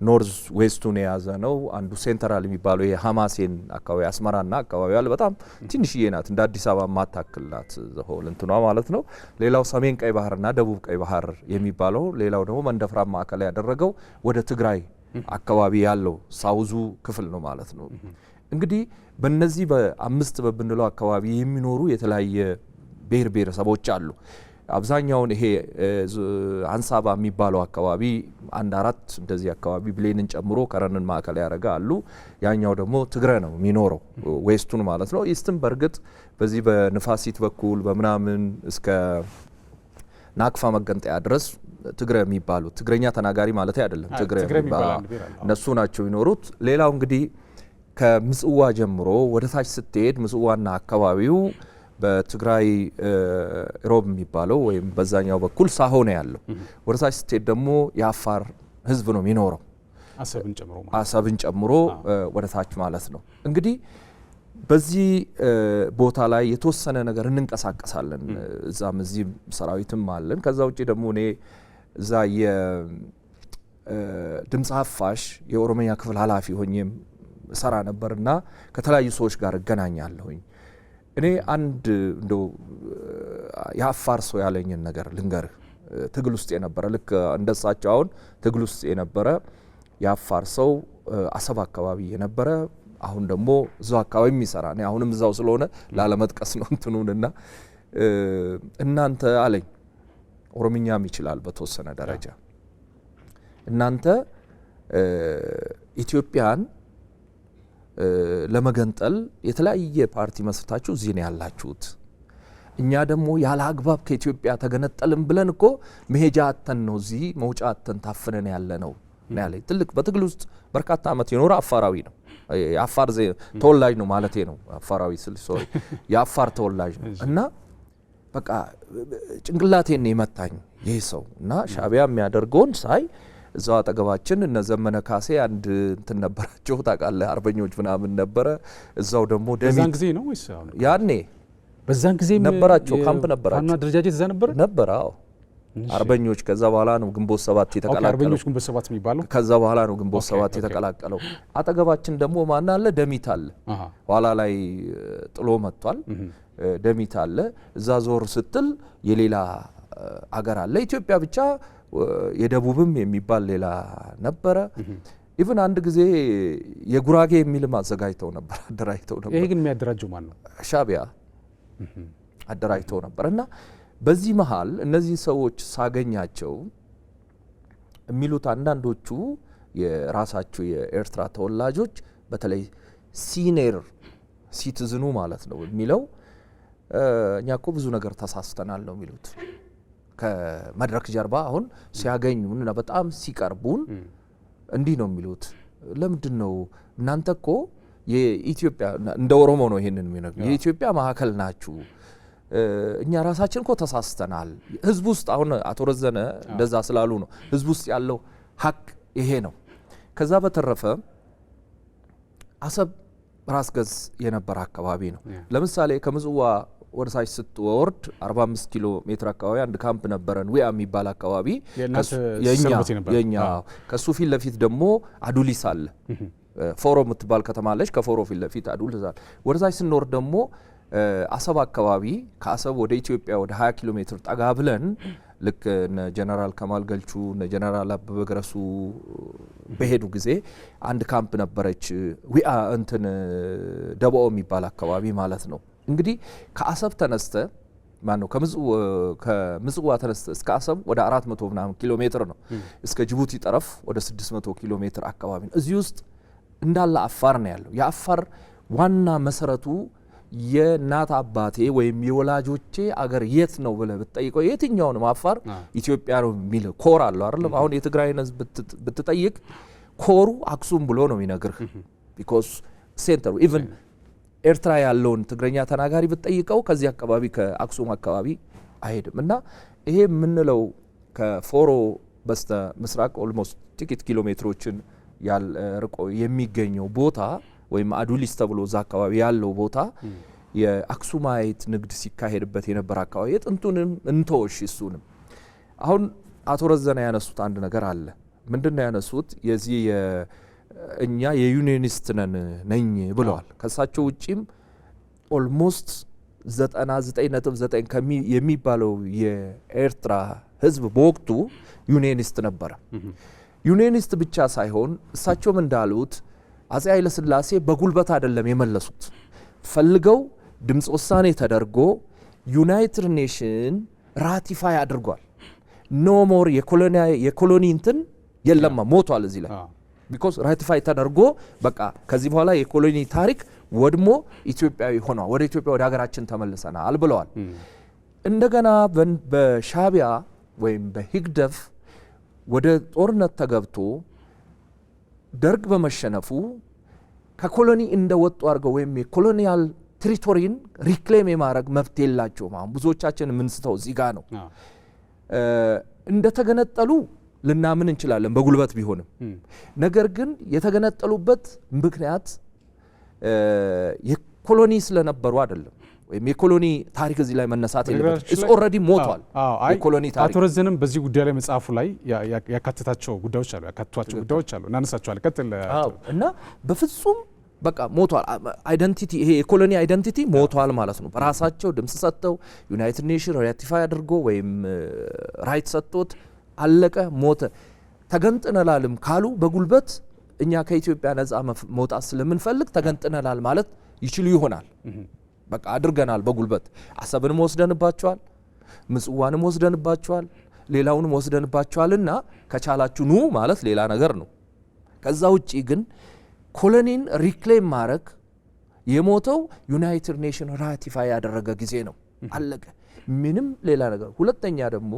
[SPEAKER 3] ኖርዝ ዌስቱን የያዘ ነው። አንዱ ሴንትራል የሚባለው የሐማሴን አካባቢ አስመራና አካባቢ ያለ በጣም ትንሽዬ ናት፣ እንደ አዲስ አበባ ማታክላት ዘሆል እንትኗ ማለት ነው። ሌላው ሰሜን ቀይ ባህርና ደቡብ ቀይ ባህር የሚባለው፣ ሌላው ደግሞ መንደፍራ ማዕከል ያደረገው ወደ ትግራይ አካባቢ ያለው ሳውዙ ክፍል ነው ማለት ነው። እንግዲህ በእነዚህ በ5 በብንለው አካባቢ የሚኖሩ የተለያየ ብሔር ብሔረሰቦች አሉ። አብዛኛውን ይሄ አንሳባ የሚባለው አካባቢ 1-4 እንደዚህ አካባቢ ብሌንን ጨምሮ ከረንን ማዕከል ያደረገ አሉ። ያኛው ደግሞ ትግረ ነው የሚኖረው ዌስቱን ማለት ነው። ኢስትም በእርግጥ በዚህ በንፋሲት በኩል በምናምን እስከ ናቅፋ መገንጠያ ድረስ ትግረ የሚባሉ ትግረኛ ተናጋሪ ማለት አይደለም፣ ትግረ የሚባሉ እነሱ ናቸው ይኖሩት። ሌላው እንግዲህ ከምጽዋ ጀምሮ ወደ ታች ስትሄድ ምጽዋና አካባቢው በትግራይ ሮብ የሚባለው ወይም በዛኛው በኩል ሳሆ ነው ያለው። ወደ ታች ስትሄድ ደግሞ የአፋር ህዝብ ነው የሚኖረው አሰብን ጨምሮ ወደ ታች ማለት ነው። እንግዲህ በዚህ ቦታ ላይ የተወሰነ ነገር እንንቀሳቀሳለን። እዛም እዚህ ሰራዊትም አለን። ከዛ ውጪ ደግሞ እኔ እዛ የድምፅ አፋሽ የኦሮሚያ ክፍል ኃላፊ ሆኜም ሰራ ነበርና ከተለያዩ ሰዎች ጋር እገናኛለሁኝ። እኔ አንድ እንደው የአፋር ሰው ያለኝን ነገር ልንገርህ። ትግል ውስጥ የነበረ ልክ እንደሳቸው አሁን ትግል ውስጥ የነበረ የአፋር ሰው አሰብ አካባቢ የነበረ አሁን ደግሞ እዛው አካባቢ የሚሰራ እኔ አሁንም እዛው ስለሆነ ላለመጥቀስ ነው እንትኑንና እናንተ አለኝ ኦሮምኛም ይችላል በተወሰነ ደረጃ እናንተ ኢትዮጵያን ለመገንጠል የተለያየ ፓርቲ መስርታችሁ እዚህ ነው ያላችሁት እኛ ደግሞ ያለ አግባብ ከኢትዮጵያ ተገነጠልን ብለን እኮ መሄጃ አተን ነው እዚህ መውጫ አተን ታፍነን ያለ ነው ያለኝ ትልቅ በትግል ውስጥ በርካታ አመት የኖረ አፋራዊ ነው የአፋር ተወላጅ ነው ማለቴ ነው አፋራዊ ሶሪ የአፋር ተወላጅ ነው እና በቃ ጭንቅላቴን የመታኝ ይሄ ሰው እና ሻቢያ የሚያደርገውን ሳይ እዛው አጠገባችን እነ ዘመነ ካሴ አንድ እንትን ነበራቸው ታውቃለህ አርበኞች ምናምን ነበረ እዛው ደግሞ
[SPEAKER 1] በዛን ጊዜ ነው ወይስ
[SPEAKER 3] ያኔ
[SPEAKER 1] በዛን ጊዜ
[SPEAKER 3] ነበራቸው ካምፕ ነበራቸው
[SPEAKER 1] እና ድርጅት እዛ ነበር
[SPEAKER 3] አዎ አርበኞች ከዛ በኋላ ነው ግንቦት 7 የተቀላቀለው
[SPEAKER 1] አርበኞች ግንቦት 7 የሚባለው
[SPEAKER 3] ከዛ በኋላ ነው ግንቦት 7 የተቀላቀለው አጠገባችን ደግሞ ማን አለ ደሚት አለ ኋላ ላይ ጥሎ መጥቷል ደሚት አለ እዛ ዞር ስትል የሌላ አገር አለ ኢትዮጵያ ብቻ የደቡብም የሚባል ሌላ ነበረ ኢቭን አንድ ጊዜ የጉራጌ የሚልም አዘጋጅተው ነበር አደራጅተው ነበር
[SPEAKER 1] ይሄ ግን የሚያደራጀው ማን ነው
[SPEAKER 3] ሻቢያ አደራጅተው ነበርና በዚህ መሃል እነዚህ ሰዎች ሳገኛቸው የሚሉት አንዳንዶቹ የራሳቸው የኤርትራ ተወላጆች በተለይ ሲኒየር ሲቲዝኑ ማለት ነው የሚለው እኛ እኮ ብዙ ነገር ተሳስተናል ነው የሚሉት ከመድረክ ጀርባ አሁን ሲያገኙና በጣም ሲቀርቡን እንዲህ ነው የሚሉት ለምንድን ነው እናንተ እኮ የኢትዮጵያ እንደ ኦሮሞ ነው ይሄንን የሚነግሩ የኢትዮጵያ ማዕከል ናችሁ እኛ ራሳችን እኮ ተሳስተናል ህዝብ ውስጥ አሁን አቶ ረዘነ እንደዛ ስላሉ ነው ህዝብ ውስጥ ያለው ሀቅ ይሄ ነው ከዛ በተረፈ አሰብ ራስ ገዝ የነበረ አካባቢ ነው ለምሳሌ ከምጽዋ ወርሳች ስትወርድ 45 ኪሎ ሜትር አካባቢ አንድ ካምፕ ነበረን ዊያ የሚባል አካባቢ የኛ ከሱ ፊት ለፊት ደግሞ አዱሊስ አለ ፎሮ የምትባል ከተማ አለች ከፎሮ ፊት ለፊት አዱሊስ አለ ወርሳች ስንወርድ ደግሞ አሰብ አካባቢ ከአሰብ ወደ ኢትዮጵያ ወደ 20 ኪሎ ሜትር ጠጋ ብለን ልክ ጀነራል ከማል ገልቹ ጀነራል አበበ ገረሱ በሄዱ ጊዜ አንድ ካምፕ ነበረች ዊአ እንትን ደቦ የሚባል አካባቢ ማለት ነው እንግዲህ ከአሰብ ተነስተ ማነው ከምጽዋ ተነስተ እስከ አሰብ ወደ 400 ምናምን ኪሎ ሜትር ነው እስከ ጅቡቲ ጠረፍ ወደ 600 ኪሎ ሜትር አካባቢ ነው እዚህ ውስጥ እንዳለ አፋር ነው ያለው የአፋር ዋና መሰረቱ የናት አባቴ ወይም የወላጆቼ አገር የት ነው ብለ ብትጠይቀው የትኛውንም አፋር ኢትዮጵያ ነው የሚል ኮር አለው አይደል አሁን የትግራይን ህዝብ ብትጠይቅ ኮሩ አክሱም ብሎ ነው የሚነግርህ ቢኮዝ ሴንተሩ ኢቭን ኤርትራ ያለውን ትግረኛ ተናጋሪ ብትጠይቀው ከዚህ አካባቢ ከአክሱም አካባቢ አይሄድም እና ይሄ ምንለው ከፎሮ በስተ ምስራቅ ኦልሞስት ጥቂት ኪሎ ሜትሮችን ያልርቆ የሚገኘው ቦታ ወይም አዱሊስ ተብሎ እዛ አካባቢ ያለው ቦታ የአክሱማይት ንግድ ሲካሄድበት የነበረ አካባቢ የጥንቱንም እንተወሽ እሱንም አሁን አቶ ረዘና ያነሱት አንድ ነገር አለ ምንድነው ያነሱት የዚህ እኛ የዩኒየኒስት ነኝ ብለዋል ከሳቸው ውጪም ኦልሞስት 99.9 የሚባለው የኤርትራ ህዝብ በወቅቱ ዩኒየኒስት ነበረ ዩኒየኒስት ብቻ ሳይሆን እሳቸውም እንዳሉት አፄ ኃይለ ሥላሴ በጉልበት አይደለም የመለሱት ፈልገው ድምጽ ወሳኔ ተደርጎ ዩናይትድ ኔሽን ራቲፋይ አድርጓል ኖ ሞር የኮሎኒ እንትን የለማ ሞቷል እዚህ ላይ ቢኮዝ ራቲፋይ ተደርጎ በቃ ከዚህ በኋላ የኮሎኒ ታሪክ ወድሞ ኢትዮጵያዊ ሆኗል ወደ ኢትዮጵያ ወደ ሀገራችን ተመልሰናል ብለዋል እንደገና በሻቢያ ወይም በሂግደፍ ወደ ጦርነት ተገብቶ ደርግ በመሸነፉ ከኮሎኒ እንደወጡ አድርገው ወይም የኮሎኒያል ቴሪቶሪን ሪክሌም የማድረግ መብት የላቸውም አሁን ብዙዎቻችን የምንስተው እዚህ ጋር ነው እንደተገነጠሉ ልናምን እንችላለን በጉልበት ቢሆንም ነገር ግን የተገነጠሉበት ምክንያት የኮሎኒ ስለነበሩ አይደለም ወይም የኮሎኒ ታሪክ እዚህ ላይ መነሳት የለበትም እሱ ኦልሬዲ ሞቷል የኮሎኒ ታሪክ
[SPEAKER 1] አቶ ረዘንም በዚህ ጉዳይ ላይ መጽሐፉ ላይ ያካተታቸው ጉዳዮች አሉ እናነሳቸዋለን ቀጥል
[SPEAKER 3] እና በፍጹም በቃ ሞቷል አይደንቲቲ ይሄ የኮሎኒ አይደንቲቲ ሞቷል ማለት ነው በራሳቸው ድምጽ ሰጥተው ዩናይትድ ኔሽን ራቲፋይ አድርጎ ወይም ራይት ሰጥቶት አለቀ ሞተ ተገንጥነላልም ካሉ በጉልበት እኛ ከኢትዮጵያ ነፃ መውጣት ስለምንፈልግ ተገንጥነላል ማለት ይችሉ ይሆናል በቃ አድርገናል በጉልበት አሰብንም ወስደንባቸዋል ምጽዋንም ወስደንባቸዋል ሌላውንም ወስደንባቸዋልና ከቻላችሁ ኑ ማለት ሌላ ነገር ነው። ከዛ ውጪ ግን ኮሎኒን ሪክሌም ማድረግ የሞተው ዩናይትድ ኔሽን ራቲፋይ ያደረገ ጊዜ ነው። አለቀ። ምንም ሌላ ነገር። ሁለተኛ ደግሞ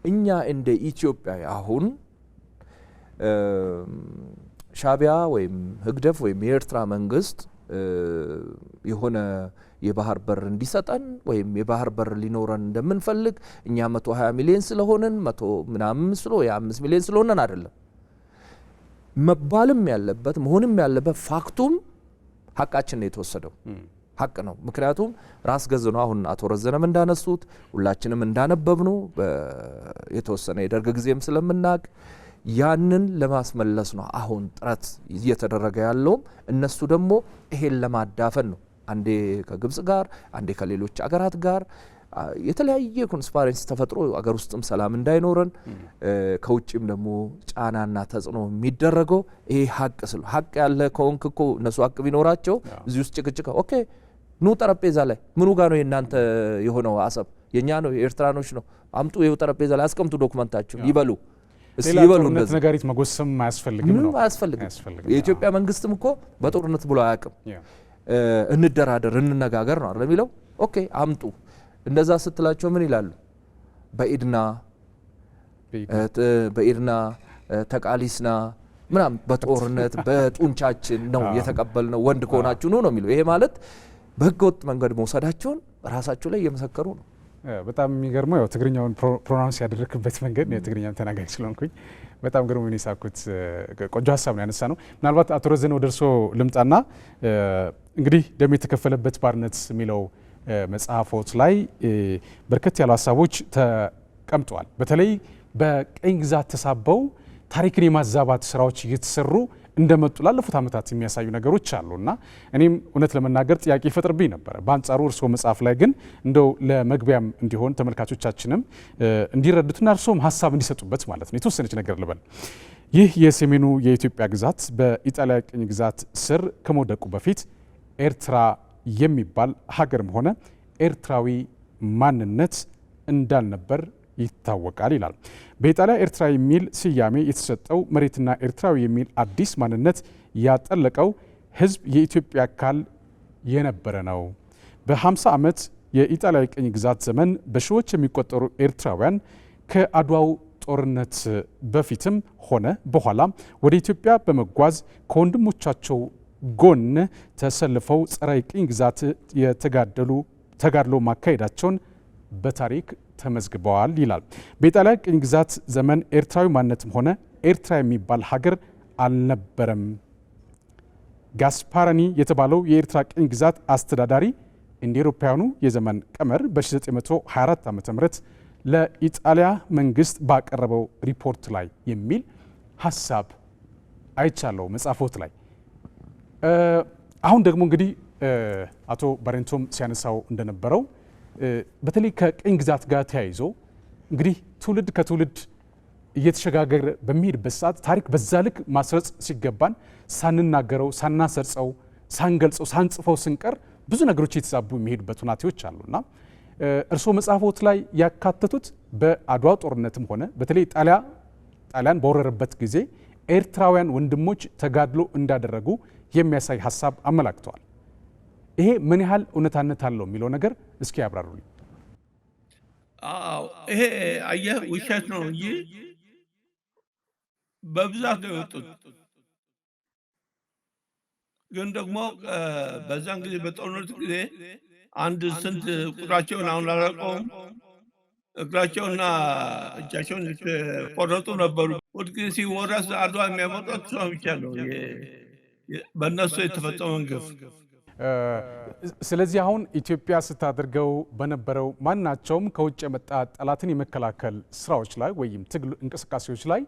[SPEAKER 3] እኛ እንደ ኢትዮጵያ አሁን ሻቢያ ወይም ህግደፍ ወይም የኤርትራ መንግስት የሆነ የባህር በር እንዲሰጠን ወይም የባህር በር ሊኖረን እንደምንፈልግ እኛ 120 ሚሊዮን ስለሆነን 100 ምናምን ስለ 5 ሚሊዮን ስለሆነን አይደለም መባልም ያለበት መሆንም ያለበት ፋክቱም ሐቃችን ነው የተወሰደው ሐቅ ነው። ምክንያቱም ራስ ገዝ ነው። አሁን አቶ ረዘነም እንዳነሱት ሁላችንም እንዳነበብነው የተወሰነ የደርግ ጊዜም ስለምናቅ ያንን ለማስመለስ ነው አሁን ጥረት እየተደረገ ያለው። እነሱ ደግሞ ይሄን ለማዳፈን ነው አንዴ ከግብጽ ጋር አንዴ ከሌሎች አገራት ጋር የተለያየ ኮንስፓረንስ ተፈጥሮ አገር ውስጥም ሰላም እንዳይኖረን ከውጭም ደግሞ ጫናና ተጽዕኖ የሚደረገው ይሄ ሐቅ ስለ ሐቅ ያለ ከሆንክ እኮ እነሱ ሐቅ ቢኖራቸው እዚህ ውስጥ ጭቅጭቅ ኦኬ ኑ ጠረጴዛ ላይ ምኑ ጋር ነው የናንተ የሆነው አሰብ የኛ ነው የኤርትራኖች ነው አምጡ ይኸው ጠረጴዛ ላይ አስቀምጡ ዶክመንታችሁ ይበሉ እስቲ ይበሉ እንደዚህ
[SPEAKER 1] ነጋሪት መጎሰም አያስፈልግም ነው
[SPEAKER 3] አያስፈልግም። የኢትዮጵያ መንግስትም እኮ በጦርነት ብሎ አያውቅም። እንደራደር እንነጋገር ነው አይደል የሚለው። ኦኬ አምጡ እንደዛ ስትላቸው ምን ይላሉ? በኢድና ተቃሊስና ምናም በጦርነት በጡንቻችን ነው የተቀበልነው ወንድ ከሆናችሁ ነው የሚለው። ይሄ ማለት በህገወጥ መንገድ መውሰዳቸውን ራሳቸው ላይ እየመሰከሩ ነው።
[SPEAKER 1] በጣም የሚገርመው ያው ትግርኛውን ፕሮናንስ ያደረክበት መንገድ ነው። የትግርኛም ተናጋሪ ስለሆንኩኝ በጣም ግርም ነው የሳኩት። ቆንጆ ሀሳብ ነው ያነሳ ነው። ምናልባት አቶ ረዘነ ወደ እርሶ ልምጣና እንግዲህ ደም የተከፈለበት ባርነት የሚለው መጽሐፎት ላይ በርከት ያሉ ሀሳቦች ተቀምጠዋል። በተለይ በቀኝ ግዛት ተሳበው ታሪክን የማዛባት ስራዎች እየተሰሩ እንደመጡ ላለፉት ዓመታት የሚያሳዩ ነገሮች አሉና እኔም እውነት ለመናገር ጥያቄ ይፈጥርብኝ ነበር። በአንጻሩ እርስዎ መጽሐፍ ላይ ግን እንደው ለመግቢያም እንዲሆን ተመልካቾቻችንም እንዲረዱትና እርስዎም ሀሳብ እንዲሰጡበት ማለት ነው የተወሰነች ነገር ልበል። ይህ የሰሜኑ የኢትዮጵያ ግዛት በኢጣሊያ ቅኝ ግዛት ስር ከመውደቁ በፊት ኤርትራ የሚባል ሀገርም ሆነ ኤርትራዊ ማንነት እንዳልነበር ይታወቃል ይላል። በኢጣሊያ ኤርትራ የሚል ስያሜ የተሰጠው መሬትና ኤርትራዊ የሚል አዲስ ማንነት ያጠለቀው ህዝብ የኢትዮጵያ አካል የነበረ ነው። በ50 ዓመት የኢጣሊያ ቅኝ ግዛት ዘመን በሺዎች የሚቆጠሩ ኤርትራውያን ከአድዋው ጦርነት በፊትም ሆነ በኋላ ወደ ኢትዮጵያ በመጓዝ ከወንድሞቻቸው ጎን ተሰልፈው ጸረ ቅኝ ግዛት ተጋድሎ ማካሄዳቸውን በታሪክ ተመዝግበዋል ይላል። በኢጣሊያ ቅኝ ግዛት ዘመን ኤርትራዊ ማንነትም ሆነ ኤርትራ የሚባል ሀገር አልነበረም። ጋስፓራኒ የተባለው የኤርትራ ቅኝ ግዛት አስተዳዳሪ እንደ አውሮፓውያኑ የዘመን ቀመር በ1924 ዓ.ም ለኢጣሊያ መንግስት ባቀረበው ሪፖርት ላይ የሚል ሀሳብ አይቻለው መጽሐፎት ላይ። አሁን ደግሞ እንግዲህ አቶ ባሬንቶም ሲያነሳው እንደነበረው በተለይ ከቅኝ ግዛት ጋር ተያይዞ እንግዲህ ትውልድ ከትውልድ እየተሸጋገረ በሚሄድበት ሰዓት ታሪክ በዛ ልክ ማስረጽ ሲገባን ሳንናገረው፣ ሳናሰርጸው፣ ሳንገልጸው፣ ሳንጽፈው ስንቀር ብዙ ነገሮች የተዛቡ የሚሄዱበት ሁናቴዎች አሉና እርስዎ መጽሐፎት ላይ ያካተቱት በአድዋ ጦርነትም ሆነ በተለይ ጣሊያን በወረረበት ጊዜ ኤርትራውያን ወንድሞች ተጋድሎ እንዳደረጉ የሚያሳይ ሀሳብ አመላክተዋል። ይሄ ምን ያህል እውነታነት አለው የሚለው ነገር እስኪ ያብራሩልኝ።
[SPEAKER 2] ይሄ አየህ ውሸት ነው እንጂ በብዛት ነው የወጡት። ግን ደግሞ በዛን ጊዜ በጦርነቱ ጊዜ አንድ ስንት ቁጥራቸውን አሁን አላውቀውም እግራቸውና እጃቸውን ቆረጡ ነበሩ። ሁልጊዜ ሲወረስ አድዋ የሚያመጣት ሰው ብቻ ነው በእነሱ የተፈጸመውን ግፍ።
[SPEAKER 1] ስለዚህ አሁን ኢትዮጵያ ስታደርገው በነበረው ማናቸውም ከውጭ የመጣ ጠላትን የመከላከል ስራዎች ላይ ወይም ትግል እንቅስቃሴዎች ላይ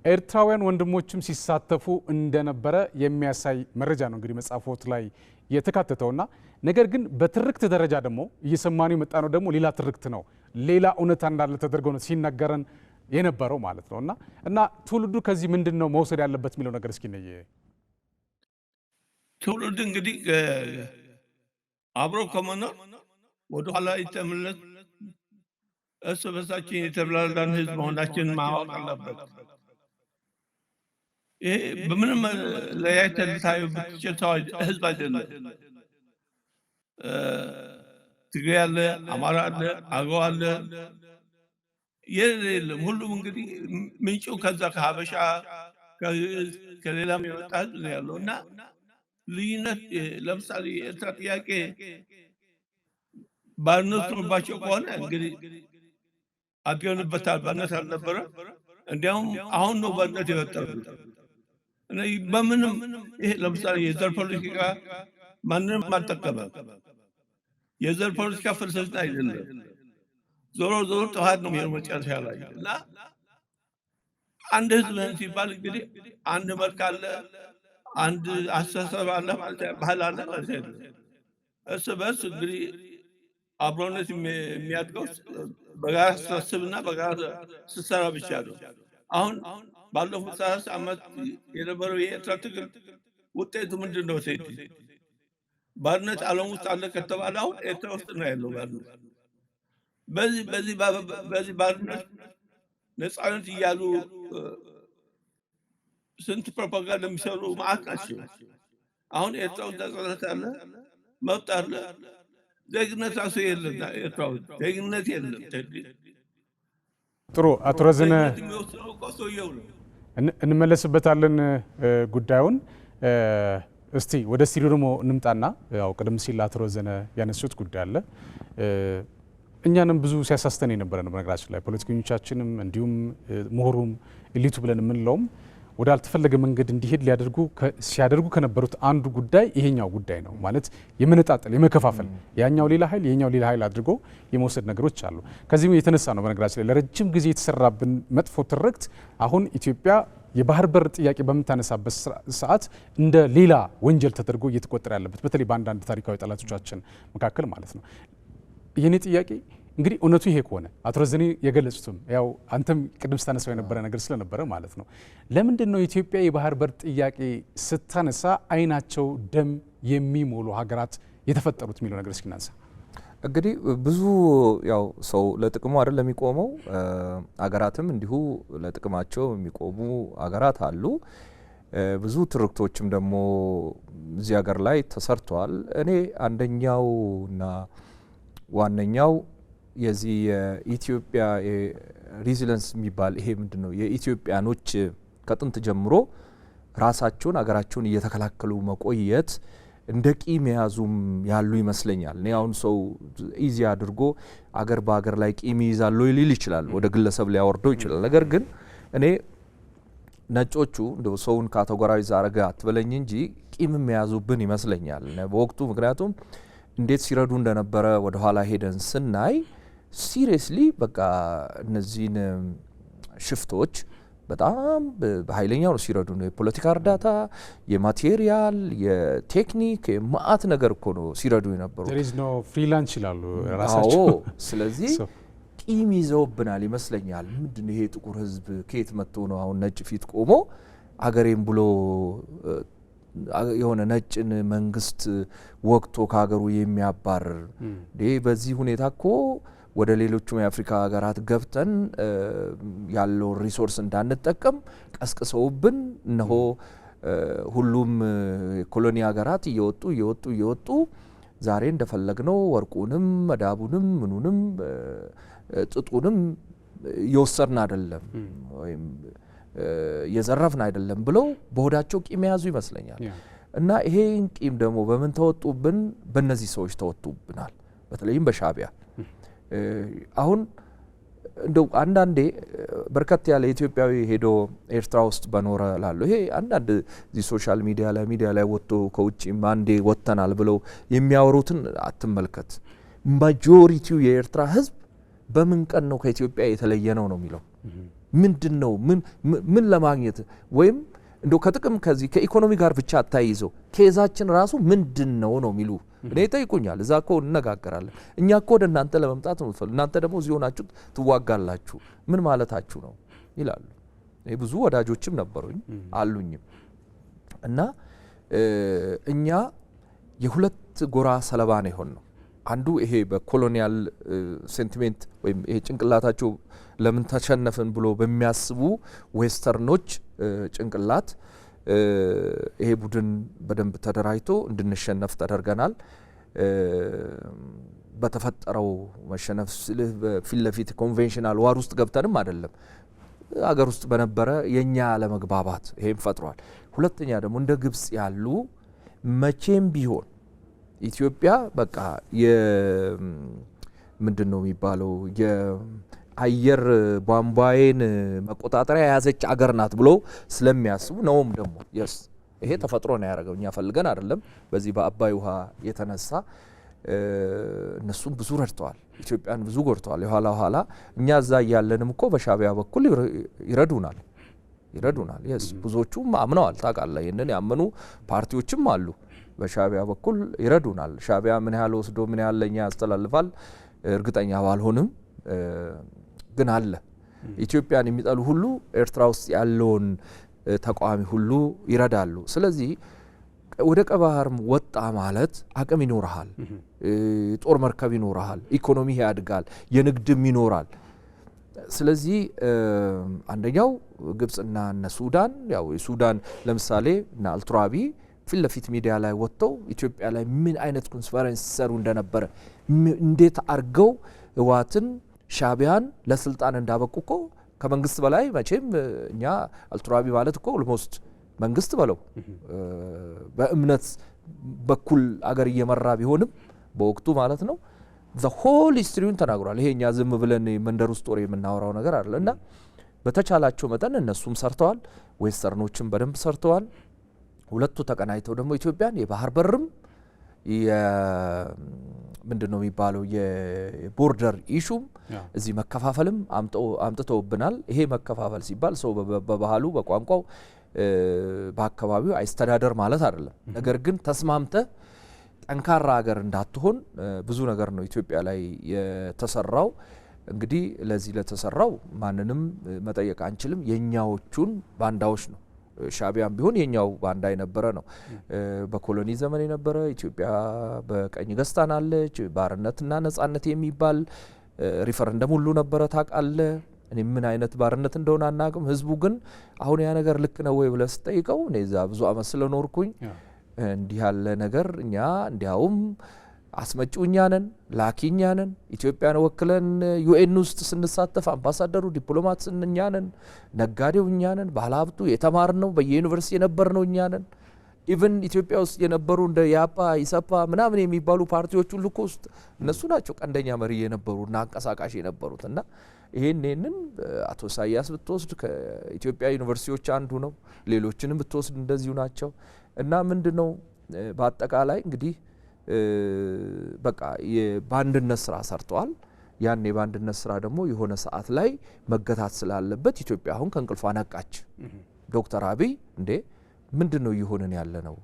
[SPEAKER 1] ኤርትራውያን ወንድሞችም ሲሳተፉ እንደነበረ የሚያሳይ መረጃ ነው እንግዲህ መጽሐፎት ላይ የተካተተውና ነገር ግን በትርክት ደረጃ ደግሞ እየሰማነው የመጣ ነው ደግሞ ሌላ ትርክት ነው፣ ሌላ እውነታ እንዳለ ተደርገው ነው ሲነገረን የነበረው ማለት ነውና እና ትውልዱ ከዚህ ምንድነው መውሰድ ያለበት የሚለው ነገር እስኪ ነይ።
[SPEAKER 2] ትውልድ እንግዲህ አብሮ ከመኖር ወደ ኋላ ይተመለስ እርስ በርሳችን የተብላላን ህዝብ መሆናችንን ማወቅ አለበት። ይሄ በምንም ለያይተህ ልታየው ብትችል ህዝብ አይደለም። ትግሬ አለ፣ አማራ አለ፣ አገው አለ፣ የለም ሁሉም እንግዲህ ምንጩ ከዛ ከሀበሻ ከሌላም የመጣ ህዝብ ነው ያለው እና ልዩነት ለምሳሌ የኤርትራ ጥያቄ ባርነት ኖርባቸው ከሆነ እንግዲህ አድገንበታል። ባርነት አልነበረ፣ እንዲያውም አሁን ነው ባርነት የወጣበት። በምንም ይሄ ለምሳሌ የዘር ፖለቲካ ማንንም አልጠቀመም። የዘር ፖለቲካ ፍልስፍና አይደለም። ዞሮ ዞሮ ጥፋት ነው የሚሆነው መጨረሻ ላይ እና አንድ ህዝብ ነን ሲባል እንግዲህ አንድ መልክ አለ፣ አንድ አስተሳሰብ አለ ማለት ባህል አለ ማለት ነው። እርስ በርስ እንግዲህ አብሮነት የሚያድገው በጋራ ስታስብና በጋራ ስትሰራ ብቻ ነው። አሁን ባለፉት 30 ዓመት የነበረው የኤርትራ ትግል ውጤቱ ምንድን ነው? ሴት ባርነት ዓለም ውስጥ አለ ከተባለ አሁን ኤርትራ ውስጥ ነው ያለው ባርነት። በዚህ ባርነት ነፃነት እያሉ ስንት ፕሮፓጋንዳ የሚሰሩ ማዕት ናቸው። አሁን ኤርትራ ውስጥ ነፃነት አለ፣ መብት አለ፣ ዜግነት ራሱ የለም። ኤርትራ ውስጥ ዜግነት የለም።
[SPEAKER 1] ጥሩ አቶ ረዘነ እንመለስበታለን ጉዳዩን። እስቲ ወደ ስቱዲዮ ደግሞ እንምጣና ያው ቀደም ሲል አቶ ረዘነ ያነሱት ጉዳይ አለ እኛንም ብዙ ሲያሳስተን የነበረ ነው። በነገራችን ላይ ፖለቲከኞቻችንም እንዲሁም ምሁሩም ኢሊቱ ብለን የምንለውም ወደ አልተፈለገ መንገድ እንዲሄድ ሲያደርጉ ከነበሩት አንዱ ጉዳይ ይሄኛው ጉዳይ ነው። ማለት የመነጣጠል የመከፋፈል ያኛው ሌላ ኃይል የኛው ሌላ ኃይል አድርጎ የመውሰድ ነገሮች አሉ። ከዚህም የተነሳ ነው በነገራችን ላይ ለረጅም ጊዜ የተሰራብን መጥፎ ትርክት አሁን ኢትዮጵያ የባህር በር ጥያቄ በምታነሳበት ሰዓት እንደ ሌላ ወንጀል ተደርጎ እየተቆጠረ ያለበት በተለይ በአንዳንድ ታሪካዊ ጠላቶቻችን መካከል ማለት ነው። የኔ ጥያቄ እንግዲህ እውነቱ ይሄ ከሆነ አቶ ረዘኔ የገለጹትም ያው አንተም ቅድም ስታነሳው የነበረ ነገር ስለነበረ ማለት ነው ለምንድን ነው ኢትዮጵያ የባህር በር ጥያቄ ስታነሳ አይናቸው ደም የሚሞሉ ሀገራት የተፈጠሩት የሚለው ነገር እስኪ እናንሳ።
[SPEAKER 3] እንግዲህ ብዙ ያው ሰው ለጥቅሙ አይደል የሚቆመው፣ ሀገራትም እንዲሁ ለጥቅማቸው የሚቆሙ ሀገራት አሉ። ብዙ ትርክቶችም ደግሞ እዚህ ሀገር ላይ ተሰርተዋል። እኔ አንደኛውና ዋነኛው የዚህ የኢትዮጵያ ሪዚለንስ የሚባል ይሄ ምንድነው የኢትዮጵያኖች ከጥንት ጀምሮ ራሳቸውን አገራቸውን እየተከላከሉ መቆየት እንደ ቂም የያዙም ያሉ ይመስለኛል። እኔ አሁን ሰው ኢዚ አድርጎ አገር በአገር ላይ ቂም ይይዛል ሊል ይችላል፣ ወደ ግለሰብ ሊያወርደው ይችላል። ነገር ግን እኔ ነጮቹ እንደው ሰውን ካቴጎራይዝ አረጋ አትበለኝ እንጂ ቂም የያዙብን ይመስለኛል በወቅቱ። ምክንያቱም እንዴት ሲረዱ እንደነበረ ወደ ኋላ ሄደን ስናይ ሲሪየስሊ በቃ እነዚህን ሽፍቶች በጣም በኃይለኛው ነው ሲረዱ ነው። የፖለቲካ እርዳታ፣ የማቴሪያል፣ የቴክኒክ የማአት ነገር እኮ ነው ሲረዱ የነበሩ።
[SPEAKER 1] there is no freelance ይላሉ ራሳቸው።
[SPEAKER 3] ስለዚህ ቂም ይዘውብናል ይመስለኛል። ምንድነው ይሄ ጥቁር ህዝብ ከየት መጥቶ ነው አሁን ነጭ ፊት ቆሞ አገሬን ብሎ የሆነ ነጭን መንግስት ወቅቶ ከሀገሩ የሚያባርር? በዚህ ሁኔታ እኮ ወደ ሌሎቹም የአፍሪካ ሀገራት ገብተን ያለው ሪሶርስ እንዳንጠቀም ቀስቅሰውብን እነሆ ሁሉም ኮሎኒ ሀገራት እየወጡ ዛሬ እንደፈለግነው ወርቁንም መዳቡንም ምኑንም ጥጡንም እየወሰድን አይደለም ወይም የዘረፍን አይደለም ብለው በሆዳቸው ቂም የያዙ ይመስለኛል። እና ይሄን ቂም ደግሞ በምን ተወጡብን? በእነዚህ ሰዎች ተወጡብናል፣ በተለይም በሻዕቢያ። አሁን እንደው አንዳንዴ በርከት ያለ ኢትዮጵያዊ ሄዶ ኤርትራ ውስጥ በኖረ ላለው ይሄ አንዳንድ እዚህ ሶሻል ሚዲያ ላይ ወጥቶ ከውጭም አንዴ ወጥተናል ብለው የሚያወሩትን አትመልከት። ማጆሪቲው የኤርትራ ህዝብ በምን ቀን ነው ከኢትዮጵያ የተለየ ነው የሚለው? ምንድን ነው ምን ለማግኘት ወይም እንደው ከጥቅም ከዚህ ከኢኮኖሚ ጋር ብቻ አታይዘው ኬዛችን ራሱ ምንድን ነው የሚሉ እኔ ይጠይቁኛል። እዛ እኮ እንነጋገራለን። እኛ እኮ ወደ እናንተ ለመምጣት ነው የምትፈልጉ፣ እናንተ ደግሞ እዚህ ሆናችሁ ትዋጋላችሁ፣ ምን ማለታችሁ ነው ይላሉ። ብዙ ወዳጆችም ነበሩኝ አሉኝም። እና እኛ የሁለት ጎራ ሰለባ ነው የሆነው። አንዱ ይሄ በኮሎኒያል ሴንቲሜንት ወይም ይሄ ጭንቅላታቸው ለምን ተሸነፍን ብሎ በሚያስቡ ዌስተርኖች ጭንቅላት ይሄ ቡድን በደንብ ተደራጅቶ እንድንሸነፍ ተደርገናል። በተፈጠረው መሸነፍ ፊት ለፊት ኮንቬንሽናል ዋር ውስጥ ገብተንም አይደለም፣ አገር ውስጥ በነበረ የኛ አለመግባባት ይሄም ፈጥሯል። ሁለተኛ ደግሞ እንደ ግብጽ ያሉ መቼም ቢሆን ኢትዮጵያ በቃ ምንድነው የሚባለው የአየር ቧንቧዬን መቆጣጠሪያ የያዘች አገር ናት ብሎ ስለሚያስቡ ነውም ደግሞ የስ ይሄ ተፈጥሮ ነው ያደረገው፣ እኛ ፈልገን አይደለም። በዚህ በአባይ ውሃ የተነሳ እነሱም ብዙ ረድተዋል፣ ኢትዮጵያን ብዙ ጎድተዋል። የኋላ እኛ እዛ እያለንም እኮ በሻቢያ በኩል ይረዱናል። የስ ብዙዎቹም አምነዋል። ታውቃለህ፣ ይህንን ያመኑ ፓርቲዎችም አሉ። በሻቢያ በኩል ይረዱናል። ሻቢያ ምን ያህል ወስዶ ምን ያህል ለኛ ያስተላልፋል እርግጠኛ ባልሆንም ግን አለ። ኢትዮጵያን የሚጠሉ ሁሉ ኤርትራ ውስጥ ያለውን ተቃዋሚ ሁሉ ይረዳሉ። ስለዚህ ወደ ቀይ ባህር ወጣ ማለት አቅም ይኖርሃል፣ ጦር መርከብ ይኖርሃል፣ ኢኮኖሚ ያድጋል፣ የንግድም ይኖራል። ስለዚህ አንደኛው ግብጽና እነ ሱዳን ያው ሱዳን ለምሳሌ እና አልቱራቢ ፊት ለፊት ሚዲያ ላይ ወጥተው ኢትዮጵያ ላይ ምን አይነት ኮንስፈረንስ ሰሩ እንደነበረ እንዴት አርገው ህዋትን ሻቢያን ለስልጣን እንዳበቁ እኮ ከመንግስት በላይ መቼም እኛ አልቱራቢ ማለት እኮ ኦልሞስት መንግስት በለው በእምነት በኩል አገር እየመራ ቢሆንም በወቅቱ ማለት ነው the whole history ተናግሯል። ይሄኛ ዝም ብለን መንደር ውስጥ ወሬ የምናወራው ነገር አይደለና በተቻላቸው መጠን እነሱም ሰርተዋል፣ ዌስተርኖችም በደንብ ሰርተዋል። ሁለቱ ተቀናይተው ደግሞ ኢትዮጵያን የባህር በርም ምንድነው የሚባለው የቦርደር ኢሹም እዚህ መከፋፈልም አምጥተውብናል። ይሄ መከፋፈል ሲባል ሰው በባህሉ በቋንቋው በአካባቢው አይስተዳደር ማለት አይደለም። ነገር ግን ተስማምተ ጠንካራ ሀገር እንዳትሆን ብዙ ነገር ነው ኢትዮጵያ ላይ የተሰራው። እንግዲህ ለዚህ ለተሰራው ማንንም መጠየቅ አንችልም። የኛዎቹን ባንዳዎች ነው። ሻቢያም ቢሆን የኛው ባንዳ የነበረ ነው። በኮሎኒ ዘመን የነበረ ኢትዮጵያ በቀኝ ገዝታናለች፣ ባርነትና ነጻነት የሚባል ሪፈረንደም ሁሉ ነበረ። ታውቃለህ፣ እኔ ምን አይነት ባርነት እንደሆነ አናውቅም። ህዝቡ ግን አሁን ያ ነገር ልክ ነው ወይ ብለህ ስጠይቀው እኔ እዛ ብዙ አመት ስለኖርኩኝ እንዲህ ያለ ነገር እኛ እንዲያውም አስመጪው እኛ ነን፣ ላኪ እኛ ነን። ኢትዮጵያን ወክለን ዩኤን ውስጥ ስንሳተፍ አምባሳደሩ ዲፕሎማት እኛ ነን፣ ነጋዴው እኛ ነን፣ ባለሀብቱ የተማርነው በየዩኒቨርሲቲ የነበርነው እኛ ነን። ኢቭን ኢትዮጵያ ውስጥ የነበሩ እንደ ያፓ ኢሰፓ ምናምን የሚባሉ ፓርቲዎች ሁሉ እኮ ውስጥ እነሱ ናቸው ቀንደኛ መሪ የነበሩና አንቀሳቃሽ የነበሩት። እና ይሄንን አቶ ኢሳያስ ብትወስድ ከኢትዮጵያ ዩኒቨርሲቲዎች አንዱ ነው። ሌሎችንም ብትወስድ እንደዚሁ ናቸው። እና ምንድነው በአጠቃላይ እንግዲህ በቃ የባንድነት ስራ ሰርተዋል። ያን የባንድነት ስራ ደግሞ የሆነ ሰዓት ላይ መገታት ስላለበት ኢትዮጵያ አሁን ከእንቅልፏ ነቃች። ዶክተር አብይ እንዴ ምንድነው እየሆነን ያለነው?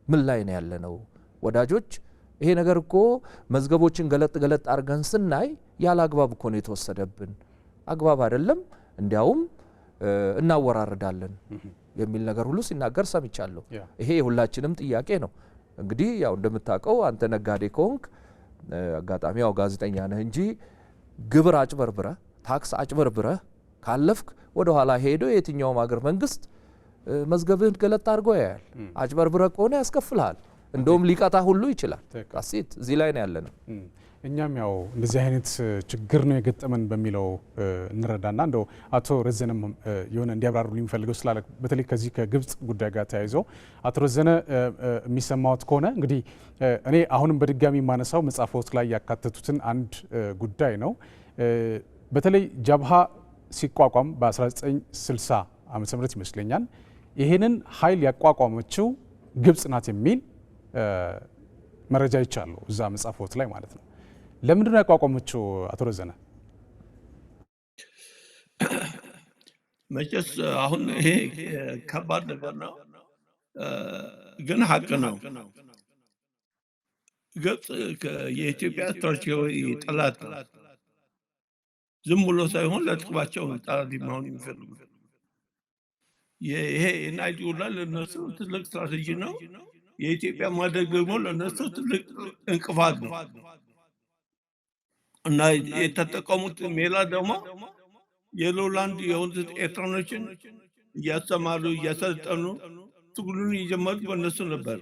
[SPEAKER 3] ምን ላይ ነው ያለነው? ወዳጆች ይሄ ነገር እኮ መዝገቦችን ገለጥ አድርገን ስናይ ያለ አግባብ እኮ ነው የተወሰደብን፣ አግባብ አይደለም፣ እንዲያውም እናወራርዳለን የሚል ነገር ሁሉ ሲናገር ሰምቻለሁ። ይሄ የሁላችንም ጥያቄ ነው። እንግዲህ ያው እንደምታውቀው አንተ ነጋዴ ከሆንክ አጋጣሚ ያው ጋዜጠኛ ነህ እንጂ ግብር አጭበርብረህ ታክስ አጭበርብረህ ካለፍክ ወደ ኋላ ሄዶ የትኛውም ሀገር መንግስት መዝገብህን ገለጥ አድርጎ ያያል። አጭበርብረህ ከሆነ ያስከፍልሃል፣ እንደውም ሊቀጣ ሁሉ ይችላል። ቃሲት እዚህ ላይ ነው ያለነው።
[SPEAKER 1] እኛም ያው እንደዚህ አይነት ችግር ነው የገጠመን በሚለው እንረዳና እንደው አቶ ረዘነም የሆነ እንዲያብራሩ የሚፈልገው ስላለ በተለይ ከዚህ ከግብጽ ጉዳይ ጋር ተያይዘው አቶ ረዘነ የሚሰማዎት ከሆነ እንግዲህ እኔ አሁንም በድጋሚ የማነሳው መጽሐፎት ላይ ያካተቱትን አንድ ጉዳይ ነው። በተለይ ጃብሃ ሲቋቋም በ1960 ዓመተ ምህረት ይመስለኛል ይሄንን ኃይል ያቋቋመችው ግብጽ ናት የሚል መረጃ ይቻለው እዛ መጽሐፎት ላይ ማለት ነው። ለምንድን ነው ያቋቋመችው አቶ ረዘነ?
[SPEAKER 2] መቼስ አሁን ይሄ ከባድ ነገር ነው፣ ግን ሀቅ ነው። ግብጽ የኢትዮጵያ ስትራቴጂያዊ ጠላት ነው። ዝም ብሎ ሳይሆን ለጥቅማቸው ጠላት መሆን የሚፈልጉ ይሄ የናይል ውላ ለእነሱ ትልቅ ስትራቴጂ ነው። የኢትዮጵያ ማደግ ደግሞ ለእነሱ ትልቅ እንቅፋት ነው። እና የተጠቀሙት ሜላ ደግሞ የሎላንድ የሆኑት ኤርትራኖችን እያስተማሩ እያሰለጠኑ ትግሉን የጀመሩት በእነሱ ነበር።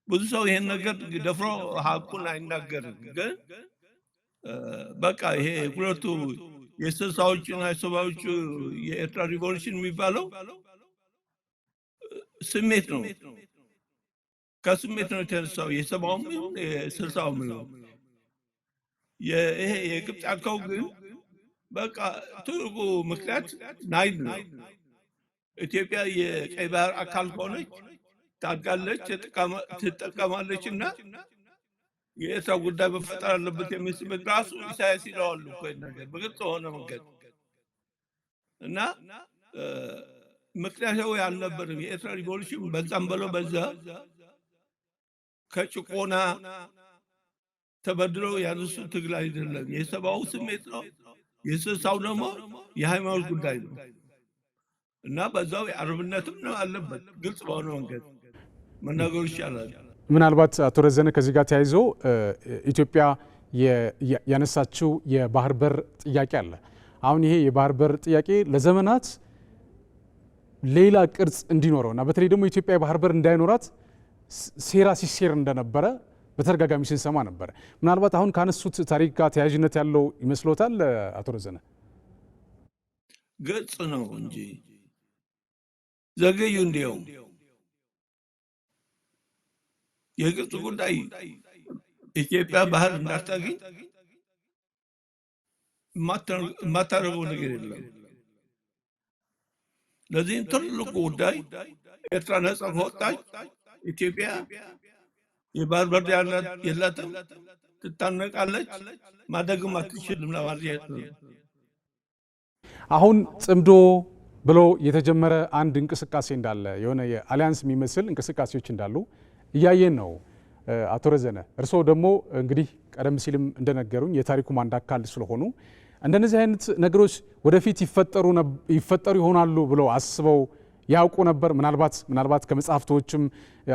[SPEAKER 2] ብዙ ሰው ይሄን ነገር ደፍሮ ሀቁን አይናገርም። ግን በቃ ይሄ ሁለቱ የስልሳዎቹና የሰባዎቹ የኤርትራ ሪቮሉሽን የሚባለው ስሜት ነው። ከስሜት ነው የተነሳው። የሰባውም ይሁን የስልሳውም ይሁን ይሄ የግብፅ ያልከው ግን በቃ ትልቁ ምክንያት ናይል ነው። ኢትዮጵያ የቀይ ባህር አካል ከሆነች ታድጋለች፣ ትጠቀማለች እና የኤርትራ ጉዳይ መፈጠር አለበት የሚል ስሜት ራሱ ኢሳያስ ይለዋሉ እኮ ነገር በግልጽ በሆነ መንገድ እና ምክንያታዊ አልነበርም። የኤርትራ ሪቮሉሽን በዛም በለው በዛ ከጭቆና ተበድረው ያነሱ ትግል አይደለም። የሰባው ስሜት ነው። የስልሳው ደግሞ የሃይማኖት ጉዳይ ነው እና በዛው የአረብነትም ነው አለበት። ግልጽ በሆነ መንገድ መናገሩ ይቻላል።
[SPEAKER 1] ምናልባት አቶ ረዘነ ከዚህ ጋር ተያይዞ ኢትዮጵያ ያነሳችው የባህር በር ጥያቄ አለ። አሁን ይሄ የባህር በር ጥያቄ ለዘመናት ሌላ ቅርጽ እንዲኖረው እና በተለይ ደግሞ ኢትዮጵያ የባህር በር እንዳይኖራት ሴራ ሲሴር እንደነበረ በተደጋጋሚ ስንሰማ ነበረ። ምናልባት አሁን ካነሱት ታሪክ ጋር ተያያዥነት ያለው ይመስሎታል አቶ ረዘነ?
[SPEAKER 2] ግልጽ ነው እንጂ ዘገዩ እንዲያው የግብፅ ጉዳይ ኢትዮጵያ ባህር እንዳታገኝ የማታደርገው ነገር የለም። ለዚህም ትልቁ ጉዳይ ኤርትራ ነጻ ከወጣች ኢትዮጵያ የባህር በር የላትም፣ ትታነቃለች፣ ማደግም አትችልም ለማለት ነው።
[SPEAKER 1] አሁን ጽምዶ ብሎ የተጀመረ አንድ እንቅስቃሴ እንዳለ የሆነ የአሊያንስ የሚመስል እንቅስቃሴዎች እንዳሉ እያየን ነው። አቶ ረዘነ እርስዎ ደግሞ እንግዲህ ቀደም ሲልም እንደነገሩኝ የታሪኩም አንድ አካል ስለሆኑ እንደነዚህ አይነት ነገሮች ወደፊት ይፈጠሩ ይሆናሉ ብለው አስበው ያውቁ ነበር? ምናልባት ከመጽሐፍቶችም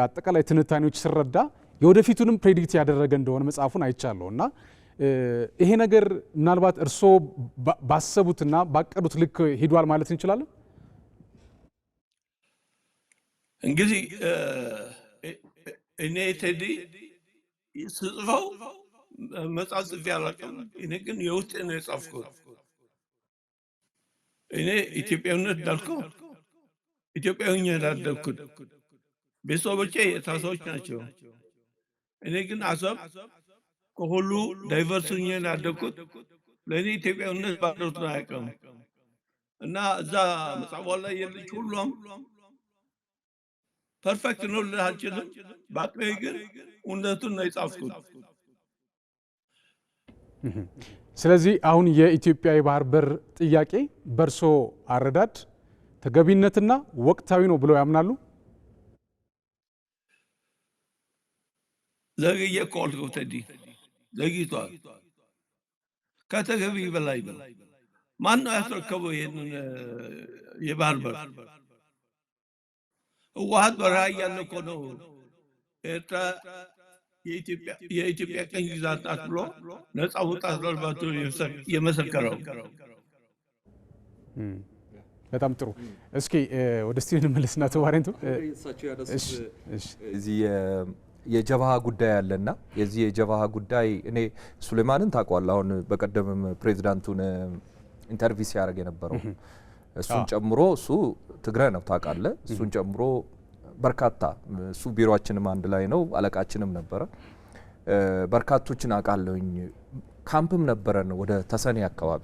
[SPEAKER 1] አጠቃላይ ትንታኔዎች ስረዳ የወደፊቱንም ፕሬዲክት ያደረገ እንደሆነ መጽሐፉን አይቻለሁ እና ይሄ ነገር ምናልባት እርስዎ ባሰቡትና ባቀዱት ልክ ሂዷል ማለት እንችላለን?
[SPEAKER 2] እንግዲህ እኔ ቴዲ ስጽፈው መጽሐፍ ጽፌ አላውቅም። እኔ ግን የውስጥ ነው የጻፍኩት። እኔ ኢትዮጵያዊነት እንዳልከው ኢትዮጵያዊ ያደግኩት ቤተሰቦቼ የታሳዎች ናቸው። እኔ ግን አሰብ ከሁሉ ዳይቨርስ ያደግኩት ለእኔ ኢትዮጵያዊነት ባደሩት ነው አያውቅም እና እዛ መጽሐፏ ላይ የለች ሁሉም ፐርፌክት ነው ልልህ አልችልም። በአቅሜ ግን እውነቱን ነው የጻፍኩት።
[SPEAKER 1] ስለዚህ አሁን የኢትዮጵያ የባህር በር ጥያቄ በርሶ አረዳድ ተገቢነትና ወቅታዊ ነው ብለው ያምናሉ?
[SPEAKER 2] ዘግዬ እኮ አልኩህ ቴዲ፣ ዘግይቷል። ከተገቢ በላይ ነው። ማን ነው ያስረከበው ይሄንን የባህር በር? ህወሓት በረሃ እያለ እኮ ነው ኤርትራ የኢትዮጵያ ቀኝ ግዛት ናት ብሎ ነፃ መውጣት አለባት የመሰከረው።
[SPEAKER 1] በጣም ጥሩ። እስኪ ወደ ስቲቭን እንመለስና ተዋረንቱ
[SPEAKER 3] እዚህ የጀብሃ ጉዳይ አለና የዚህ የጀብሃ ጉዳይ እኔ ሱሌማንን ታውቀዋለህ። አሁን በቀደምም ፕሬዚዳንቱን ኢንተርቪው ሲያደርግ የነበረው እሱን ጨምሮ እሱ ትግራይ ነው ታውቃለህ። እሱን ጨምሮ በርካታ እሱ ቢሮአችንም አንድ ላይ ነው፣ አለቃችንም ነበረ። በርካቶችን አውቃለሁኝ። ካምፕም ነበረን ወደ ተሰኔ አካባቢ።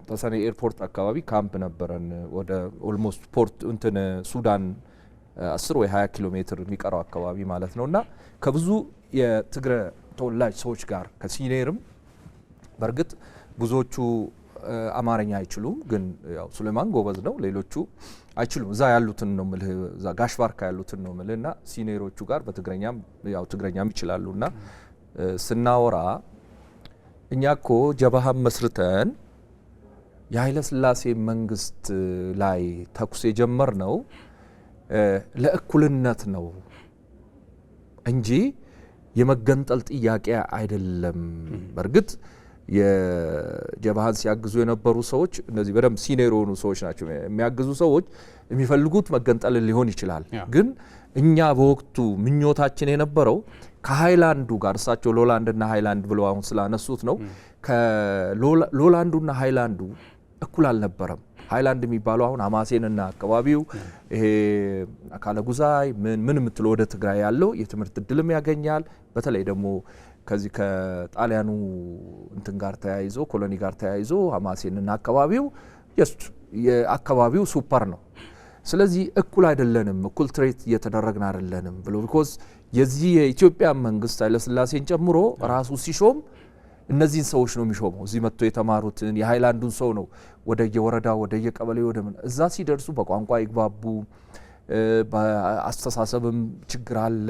[SPEAKER 3] ተሰኔ ኤርፖርት አካባቢ ካምፕ ነበረን። ወደ ኦልሞስት ፖርት እንትን ሱዳን 10 ወይ 20 ኪሎ ሜትር የሚቀረው አካባቢ ማለት ነውና ከብዙ የትግራይ ተወላጅ ሰዎች ጋር ከሲኒየርም በእርግጥ ብዙዎቹ አማርኛ አይችሉም፣ ግን ያው ሱሌማን ጎበዝ ነው። ሌሎቹ አይችሉም። እዛ ያሉትን ነው ምልህ፣ እዛ ጋሽባርካ ያሉትን ነው ምልህና ሲኒየሮቹ ጋር በትግረኛም ያው ትግረኛም ይችላሉና ስናወራ እኛ እኮ ጀብሃን መስርተን የኃይለ ሥላሴ መንግስት ላይ ተኩስ የጀመር ነው ለእኩልነት ነው እንጂ የመገንጠል ጥያቄ አይደለም። በርግጥ የጀብሃን ሲያግዙ የነበሩ ሰዎች እነዚህ በደንብ ሲኒየር የሆኑ ሰዎች ናቸው። የሚያግዙ ሰዎች የሚፈልጉት መገንጠል ሊሆን ይችላል። ግን እኛ በወቅቱ ምኞታችን የነበረው ከሃይላንዱ ጋር እሳቸው ሎላንድና ሃይላንድ ብለው አሁን ስላነሱት ነው። ከሎላንዱና ሃይላንዱ እኩል አልነበረም። ሃይላንድ የሚባለው አሁን ሐማሴንና አካባቢው ይሄ አካለ ጉዛይ ምን ምትል ወደ ትግራይ ያለው የትምህርት እድልም ያገኛል። በተለይ ደግሞ ከዚህ ከጣሊያኑ እንትን ጋር ተያይዞ ኮሎኒ ጋር ተያይዞ ሐማሴንና አካባቢው ጀስት የአካባቢው ሱፐር ነው። ስለዚህ እኩል አይደለንም፣ እኩል ትሬት እየተደረግን አይደለንም ብሎ ቢኮዝ የዚህ የኢትዮጵያ መንግስት ኃይለሥላሴን ጨምሮ ራሱ ሲሾም እነዚህን ሰዎች ነው የሚሾመው። እዚህ መጥቶ የተማሩትን የሃይላንዱን ሰው ነው ወደ የወረዳ ወደ የቀበሌው ወደ ምን እዛ ሲደርሱ በቋንቋ ይግባቡ፣ በአስተሳሰብም ችግር አለ።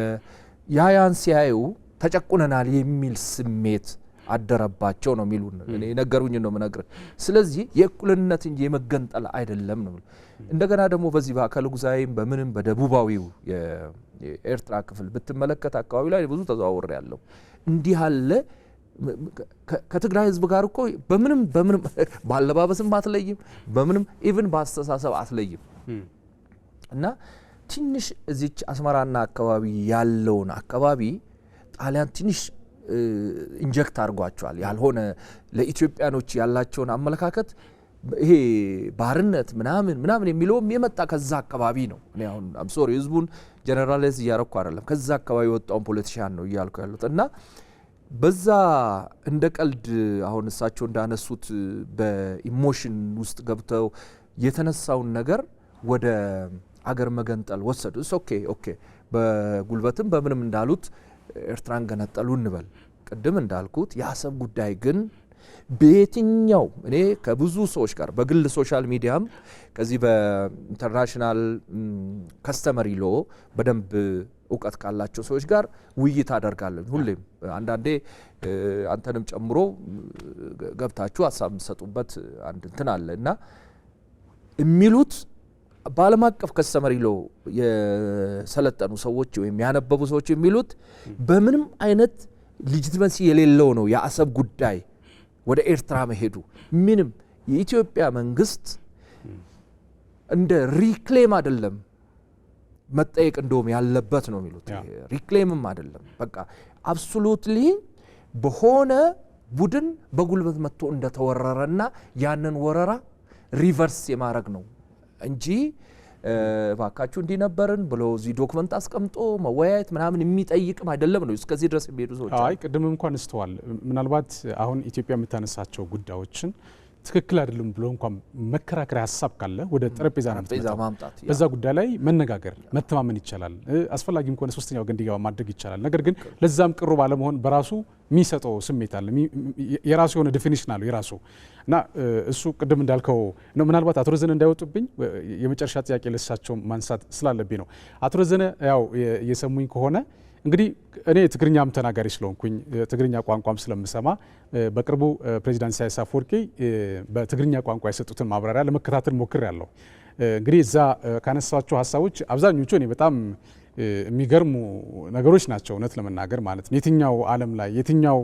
[SPEAKER 3] ያን ሲያዩ ተጨቁነናል የሚል ስሜት አደረባቸው ነው የሚሉን። እኔ ነገሩኝ ነው የምነግርህ። ስለዚህ የእኩልነት እንጂ የመገንጠል አይደለም ነው። እንደገና ደግሞ በዚህ በአካለ ጉዛይም በምንም በደቡባዊው የኤርትራ ክፍል ብትመለከት አካባቢ ላይ ብዙ ተዘዋውሬ ያለው እንዲህ አለ ከትግራይ ህዝብ ጋር እኮ በምንም ባለባበስም አትለይም፣ በምንም ኢቭን በአስተሳሰብ አትለይም። እና ትንሽ እዚች አስመራና አካባቢ ያለውን አካባቢ ጣሊያን ትንሽ ኢንጀክት አድርጓቸዋል። ያልሆነ ለኢትዮጵያኖች ያላቸውን አመለካከት ይሄ ባርነት ምናምን የሚለውም የመጣ ከዛ አካባቢ ነው። እኔ አሁን ሶሪ ህዝቡን ጀነራላይዝ እያረኩ አይደለም፣ ከዛ አካባቢ የወጣውን ፖለቲሻን ነው እያልኩ ያሉት። እና በዛ እንደ ቀልድ አሁን እሳቸው እንዳነሱት በኢሞሽን ውስጥ ገብተው የተነሳውን ነገር ወደ አገር መገንጠል ወሰዱ። ኦኬ በጉልበትም በምንም እንዳሉት ኤርትራን ገነጠሉ እንበል። ቅድም እንዳልኩት የአሰብ ጉዳይ ግን በየትኛው እኔ ከብዙ ሰዎች ጋር በግል ሶሻል ሚዲያም ከዚህ በኢንተርናሽናል ከስተመሪ ሎ በደንብ እውቀት ካላቸው ሰዎች ጋር ውይይት አደርጋለሁ። ሁሌም አንዳንዴ አንተንም ጨምሮ ገብታችሁ ሀሳብ የምትሰጡበት አንድ እንትን አለ እና የሚሉት በዓለም አቀፍ ከስተመሪ ሎ የሰለጠኑ ሰዎች ወይም ያነበቡ ሰዎች የሚሉት በምንም አይነት ሌጂቲመሲ የሌለው ነው የአሰብ ጉዳይ ወደ ኤርትራ መሄዱ። ምንም የኢትዮጵያ መንግስት እንደ ሪክሌም አይደለም መጠየቅ እንደውም ያለበት ነው የሚሉት። ሪክሌምም አይደለም፣ በቃ አብሶሉትሊ በሆነ ቡድን በጉልበት መጥቶ እንደተወረረና ያንን ወረራ ሪቨርስ የማድረግ ነው እንጂ ባካችሁ እንዲነበርን ብሎ እዚህ ዶክመንት አስቀምጦ መወያየት ምናምን የሚጠይቅም አይደለም ነው። እስከዚህ ድረስ የሚሄዱ ሰዎች
[SPEAKER 1] አይ ቅድም እንኳን እስተዋል። ምናልባት አሁን ኢትዮጵያ የምታነሳቸው ጉዳዮችን ትክክል አይደለም ብሎ እንኳን መከራከሪያ ሀሳብ ካለ ወደ ጠረጴዛ ማምጣት፣ በዛ ጉዳይ ላይ መነጋገር መተማመን ይቻላል። አስፈላጊም ከሆነ ሶስተኛ ወገን እንዲገባ ማድረግ ይቻላል። ነገር ግን ለዛም ቅሩ ባለመሆን በራሱ የሚሰጠው ስሜት አለ፣ የራሱ የሆነ ዲፊኒሽን አለው የራሱ እና እሱ ቅድም እንዳልከው ነው። ምናልባት አቶ ረዘነ እንዳይወጡብኝ የመጨረሻ ጥያቄ ለሳቸው ማንሳት ስላለብኝ ነው። አቶ ረዘነ ያው የሰሙኝ ከሆነ እንግዲህ እኔ ትግርኛም ተናጋሪ ስለሆንኩኝ ትግርኛ ቋንቋም ስለምሰማ በቅርቡ ፕሬዚዳንት ኢሳያስ አፈወርቂ በትግርኛ ቋንቋ የሰጡትን ማብራሪያ ለመከታተል ሞክሬያለሁ። እንግዲህ እዛ ካነሳቸው ሀሳቦች አብዛኞቹ እኔ በጣም የሚገርሙ ነገሮች ናቸው፣ እውነት ለመናገር ማለት ነው። የትኛው ዓለም ላይ የትኛው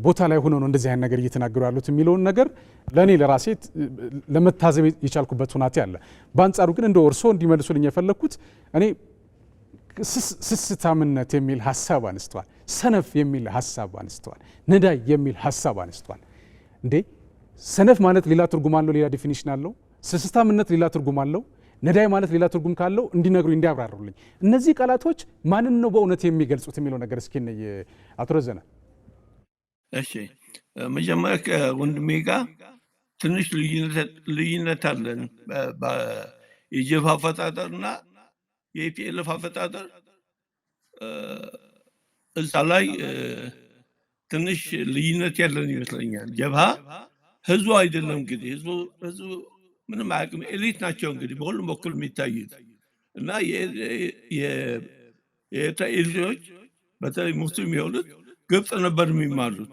[SPEAKER 1] ቦታ ላይ ሆኖ ነው እንደዚህ አይነት ነገር እየተናገሩ ያሉት የሚለውን ነገር ለእኔ ለራሴ ለመታዘብ የቻልኩበት ሁናቴ አለ። በአንጻሩ ግን እንደ እርሶ እንዲመልሱልኝ የፈለግኩት እኔ ስስታምነት የሚል ሀሳብ አንስተዋል፣ ሰነፍ የሚል ሀሳብ አንስተዋል፣ ነዳይ የሚል ሀሳብ አንስተዋል። እንዴ ሰነፍ ማለት ሌላ ትርጉም አለው፣ ሌላ ዲፊኒሽን አለው። ስስታምነት ሌላ ትርጉም አለው። ነዳይ ማለት ሌላ ትርጉም ካለው እንዲነግሩ እንዲያብራሩልኝ። እነዚህ ቃላቶች ማንን ነው በእውነት የሚገልጹት የሚለው ነገር እስኪ ነይ አቶ ረዘነ።
[SPEAKER 2] እሺ መጀመሪያ ከወንድሜ ጋር ትንሽ ልዩነት አለን። የጀብሃ አፈጣጠርና የኢፒኤልኤፍ አፈጣጠር እዛ ላይ ትንሽ ልዩነት ያለን ይመስለኛል። ጀብሃ ህዝቡ አይደለም እንግዲህ ህዝቡ ምንም አያውቅም። ኤሊት ናቸው እንግዲህ በሁሉም በኩል የሚታዩት እና የኤርትራ ኤሊቶች በተለይ ሙስሊም የሆኑት ግብፅ ነበር የሚማሩት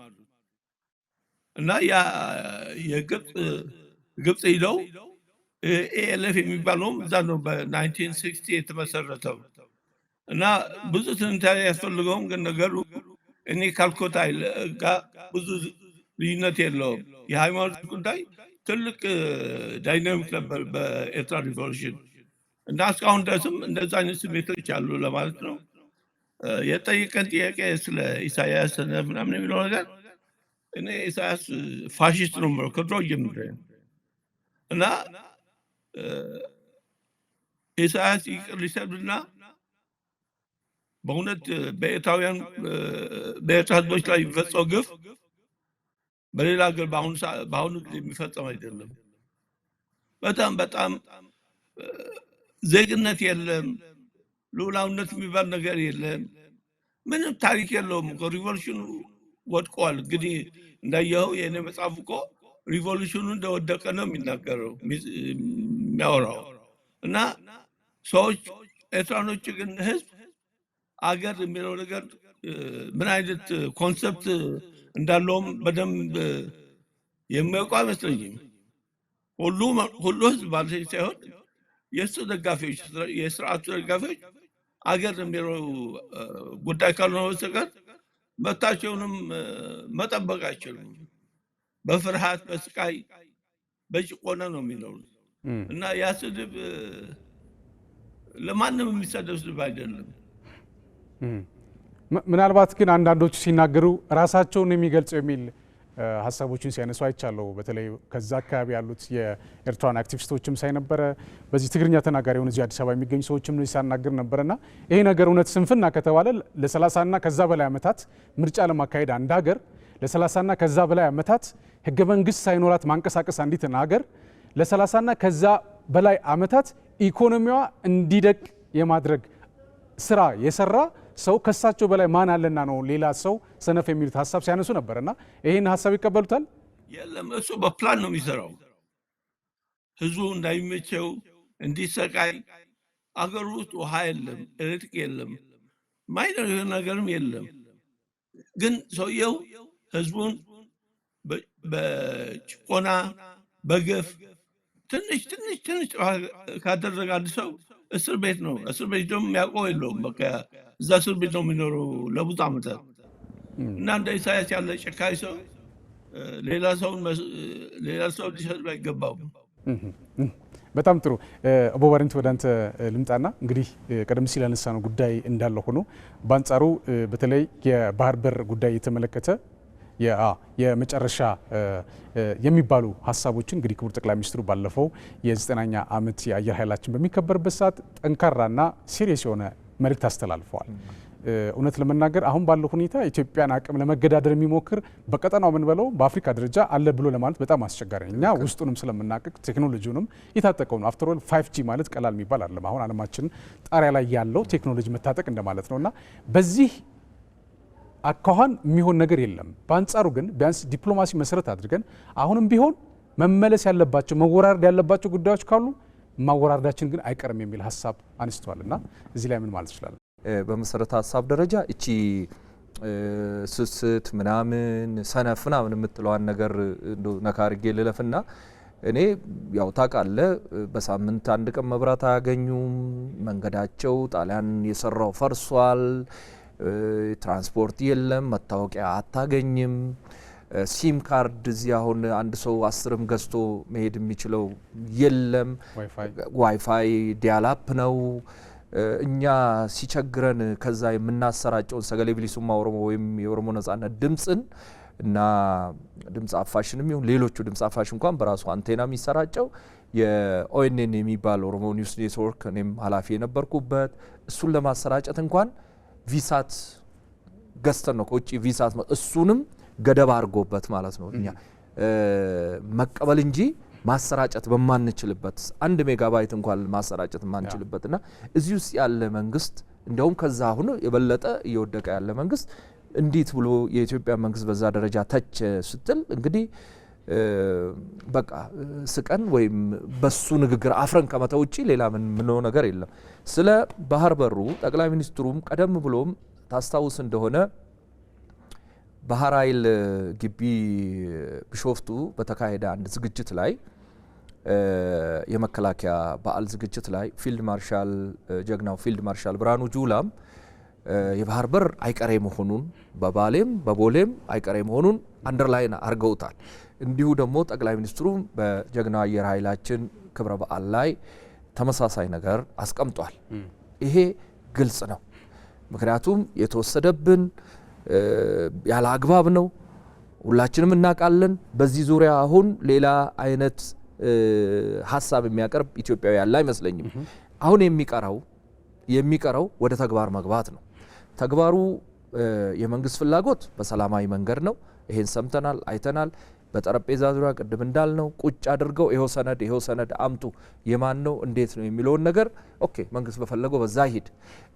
[SPEAKER 2] እና ያ የግብፅ ሂደው ኤኤልኤፍ የሚባለውም እዛ ነው በ1960 የተመሰረተው እና ብዙ ትንታኔ ያስፈልገውም፣ ግን ነገሩ እኔ ካልኩት ጋር ብዙ ልዩነት የለውም። የሃይማኖት ጉዳይ ትልቅ ዳይናሚክ ነበር በኤርትራ ሪቮሉሽን እና እስካሁን ድረስም እንደዛ አይነት ስሜቶች አሉ ለማለት ነው። የጠየቀን ጥያቄ ስለ ኢሳያስ ምናምን የሚለው ነገር እኔ ኢሳያስ ፋሽስት ነው የምለው ከድሮ ጀምሬ እና ኢሳያስ ይቅር ሊሰብና በእውነት በኤርትራውያን በኤርትራ ህዝቦች ላይ የሚፈጸው ግፍ በሌላ ሀገር በአሁኑ ጊዜ የሚፈጸም አይደለም። በጣም በጣም ዜግነት የለም፣ ልዑላውነት የሚባል ነገር የለም፣ ምንም ታሪክ የለውም። ሪቮሉሽኑ ወድቋል። እንግዲህ እንዳየኸው የእኔ መጽሐፍ እኮ ሪቮሉሽኑ እንደወደቀ ነው የሚናገረው የሚያወራው እና ሰዎች ኤርትራኖች ግን ህዝብ አገር የሚለው ነገር ምን አይነት ኮንሰፕት እንዳለውም በደንብ የሚያውቁ አይመስለኝም። ሁሉ ህዝብ ማለት ሳይሆን የእሱ ደጋፊዎች፣ የስርዓቱ ደጋፊዎች አገር የሚለው ጉዳይ ካልሆነ በስተቀር መብታቸውንም መጠበቅ አይችሉም። በፍርሃት በስቃይ በጭቆና ነው የሚኖሩት እና ያ ስድብ ለማንም የሚሰደብ ስድብ አይደለም።
[SPEAKER 1] ምናልባት ግን አንዳንዶቹ ሲናገሩ ራሳቸውን የሚገልጸው የሚል ሀሳቦችን ሲያነሱ አይቻለሁ። በተለይ ከዛ አካባቢ ያሉት የኤርትራን አክቲቪስቶችም ሳይነበረ በዚህ ትግርኛ ተናጋሪ የሆኑ እዚህ አዲስ አበባ የሚገኙ ሰዎችም ሲያናግር ነበርና ይሄ ነገር እውነት ስንፍና ከተባለ ለ30ና ከዛ በላይ ዓመታት ምርጫ ለማካሄድ አንድ ሀገር ለ30ና ከዛ በላይ ዓመታት ህገ መንግስት ሳይኖራት ማንቀሳቀስ አንዲትን ሀገር ለ30ና ከዛ በላይ ዓመታት ኢኮኖሚዋ እንዲደቅ የማድረግ ስራ የሰራ ሰው ከሳቸው በላይ ማን አለና ነው ሌላ ሰው ሰነፍ የሚሉት ሀሳብ ሲያነሱ ነበርና ይሄን ሀሳብ ይቀበሉታል?
[SPEAKER 2] የለም፣ እሱ በፕላን ነው የሚሰራው። ህዝቡ እንዳይመቸው እንዲሰቃይ። አገሩ ውስጥ ውሃ የለም፣ ኤሌክትሪክ የለም፣ ማይነር ነገርም የለም። ግን ሰውየው ህዝቡን በጭቆና በግፍ ትንሽ ካደረገ አንድ ሰው እስር ቤት ነው። እስር ቤት ደግሞ የሚያውቀው የለውም። በቃ እዛ እስር ቤት ነው የሚኖረው ለብዙ ዓመታት እና እንደ ኢሳያስ ያለ ጨካኝ ሰው ሌላ ሰው ሊሰጥ አይገባም።
[SPEAKER 1] በጣም ጥሩ። አቦባሪንት ወደ አንተ ልምጣና እንግዲህ ቀደም ሲል ያነሳነው ጉዳይ እንዳለ ሆኖ በአንጻሩ በተለይ የባህር በር ጉዳይ የተመለከተ የመጨረሻ የሚባሉ ሀሳቦችን እንግዲህ ክቡር ጠቅላይ ሚኒስትሩ ባለፈው የ9ኛ ዓመት የአየር ኃይላችን በሚከበርበት ሰዓት ጠንካራና ሲሪየስ የሆነ መልእክት አስተላልፈዋል። እውነት ለመናገር አሁን ባለው ሁኔታ ኢትዮጵያን አቅም ለመገዳደር የሚሞክር በቀጠናው ምን በለው በአፍሪካ ደረጃ አለ ብሎ ለማለት በጣም አስቸጋሪ ነው። እኛ ውስጡንም ስለምናቀቅ ቴክኖሎጂውንም የታጠቀው ነው። አፍተር ኦል 5G ማለት ቀላል የሚባል አይደለም። አሁን ዓለማችን ጣሪያ ላይ ያለው ቴክኖሎጂ መታጠቅ እንደማለት ነውና በዚህ አካኋን የሚሆን ነገር የለም። በአንጻሩ ግን ቢያንስ ዲፕሎማሲ መሰረት አድርገን አሁንም ቢሆን መመለስ ያለባቸው መወራረድ ያለባቸው ጉዳዮች ካሉ ማወራረዳችን ግን አይቀርም የሚል ሀሳብ አንስተዋልና እዚህ ላይ ምን ማለት ይችላል?
[SPEAKER 3] በመሰረተ ሀሳብ ደረጃ እቺ ስስት ምናምን ሰነፍ ምናምን የምትለዋን ነገር ነካ አድርጌ ልለፍና እኔ ያው ታውቃለህ በሳምንት አንድ ቀን መብራት አያገኙም። መንገዳቸው ጣሊያን የሰራው ፈርሷል። ትራንስፖርት የለም፣ መታወቂያ አታገኝም። ሲም ካርድ እዚህ አሁን አንድ ሰው 10ም ገዝቶ መሄድ የሚችለው የለም። ዋይፋይ ዲያላፕ ነው። እኛ ሲቸግረን ከዛ የምናሰራጨውን ሰገሌ ቢሊሱማ ኦሮሞ ወይም የኦሮሞ ነጻነት ድምጽን እና ድምጽ አፋሽንም ይሁን ሌሎቹ ድምጽ አፋሽ እንኳን በራሱ አንቴና የሚሰራጨው የኦኤንኤን የሚባል ኦሮሞ ኒውስ ኔትወርክ እኔም ኃላፊ የነበርኩበት እሱን ለማሰራጨት እንኳን ቪሳት ገዝተን ነው ከውጭ ቪሳት እሱንም ገደብ አድርጎበት ማለት ነው እኛ መቀበል እንጂ ማሰራጨት በማንችልበት 1 ሜጋባይት እንኳን ማሰራጨት ማንችልበትና እዚህ ውስጥ ያለ መንግስት እንደውም ከዛ አሁን የበለጠ እየወደቀ ያለ መንግስት እንዴት ብሎ የኢትዮጵያ መንግስት በዛ ደረጃ ተች ስትል እንግዲህ በቃ ስቀን ወይም በሱ ንግግር አፍረን ከመተው ውጪ ሌላ ምን ነገር የለም። ስለ ባህር በሩ ጠቅላይ ሚኒስትሩም ቀደም ብሎም ታስታውስ እንደሆነ ባህር ኃይል ግቢ ቢሾፍቱ በተካሄደ አንድ ዝግጅት ላይ የመከላከያ በዓል ዝግጅት ላይ ፊልድ ማርሻል ጀግናው ፊልድ ማርሻል ብርሃኑ ጁላም የባህር በር አይቀሬ መሆኑን በባሌም በቦሌም አይቀሬ መሆኑን አንደርላይን አርገውታል። እንዲሁ ደግሞ ጠቅላይ ሚኒስትሩ በጀግናው አየር ኃይላችን ክብረ በዓል ላይ ተመሳሳይ ነገር አስቀምጧል። ይሄ ግልጽ ነው። ምክንያቱም የተወሰደብን ያለ አግባብ ነው፣ ሁላችንም እናውቃለን። በዚህ ዙሪያ አሁን ሌላ አይነት ሀሳብ የሚያቀርብ ኢትዮጵያዊ ያለ አይመስለኝም። አሁን የሚቀረው ወደ ተግባር መግባት ነው። ተግባሩ የመንግስት ፍላጎት በሰላማዊ መንገድ ነው። ይሄን ሰምተናል፣ አይተናል። በጠረጴዛ ዙሪያ ቅድም እንዳልነው ቁጭ አድርገው ይሄው ሰነድ አምጡ፣ የማን ነው እንዴት ነው የሚለውን ነገር ኦኬ መንግስት በፈለገው በዛ ይሄድ።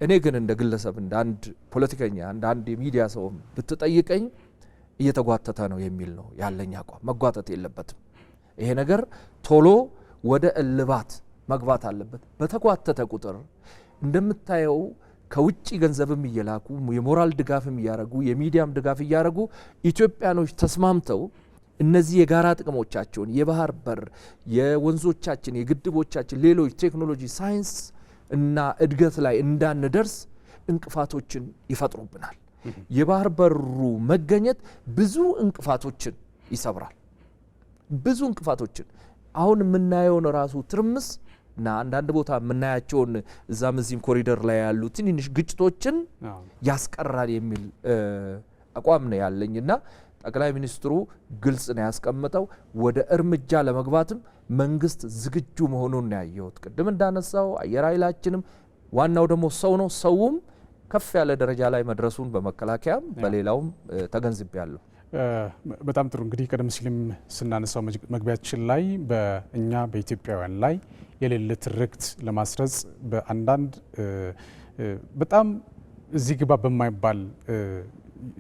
[SPEAKER 3] እኔ ግን እንደ ግለሰብ እንደ አንድ ፖለቲከኛ እንደ አንድ የሚዲያ ሰው ብትጠይቀኝ እየተጓተተ ነው የሚል ነው ያለኝ አቋም። መጓተት የለበትም። ይሄ ነገር ቶሎ ወደ እልባት መግባት አለበት። በተጓተተ ቁጥር እንደምታየው ከውጪ ገንዘብም እየላኩ የሞራል ድጋፍም እያረጉ የሚዲያም ድጋፍ እያረጉ ኢትዮጵያኖች ተስማምተው እነዚህ የጋራ ጥቅሞቻቸውን የባህር በር፣ የወንዞቻችን፣ የግድቦቻችን፣ ሌሎች ቴክኖሎጂ፣ ሳይንስ እና እድገት ላይ እንዳንደርስ እንቅፋቶችን ይፈጥሩብናል። የባህር በሩ መገኘት ብዙ እንቅፋቶችን ይሰብራል። ብዙ እንቅፋቶችን አሁን የምናየውን ራሱ ትርምስ እና አንዳንድ ቦታ የምናያቸውን እዛም እዚህም ኮሪደር ላይ ያሉ ትንንሽ ግጭቶችን ያስቀራል የሚል አቋም ነው ያለኝና ጠቅላይ ሚኒስትሩ ግልጽ ነው ያስቀምጠው። ወደ እርምጃ ለመግባትም መንግስት ዝግጁ መሆኑን ነው ያየሁት። ቅድም እንዳነሳው አየር ኃይላችንም ዋናው ደግሞ ሰው ነው። ሰውም ከፍ ያለ ደረጃ ላይ መድረሱን በመከላከያም በሌላውም ተገንዝቤያለሁ።
[SPEAKER 1] በጣም ጥሩ። እንግዲህ ቀደም ሲልም ስናነሳው መግቢያችን ላይ በእኛ በኢትዮጵያውያን ላይ የሌለ ትርክት ለማስረጽ በአንዳንድ በጣም እዚህ ግባ በማይባል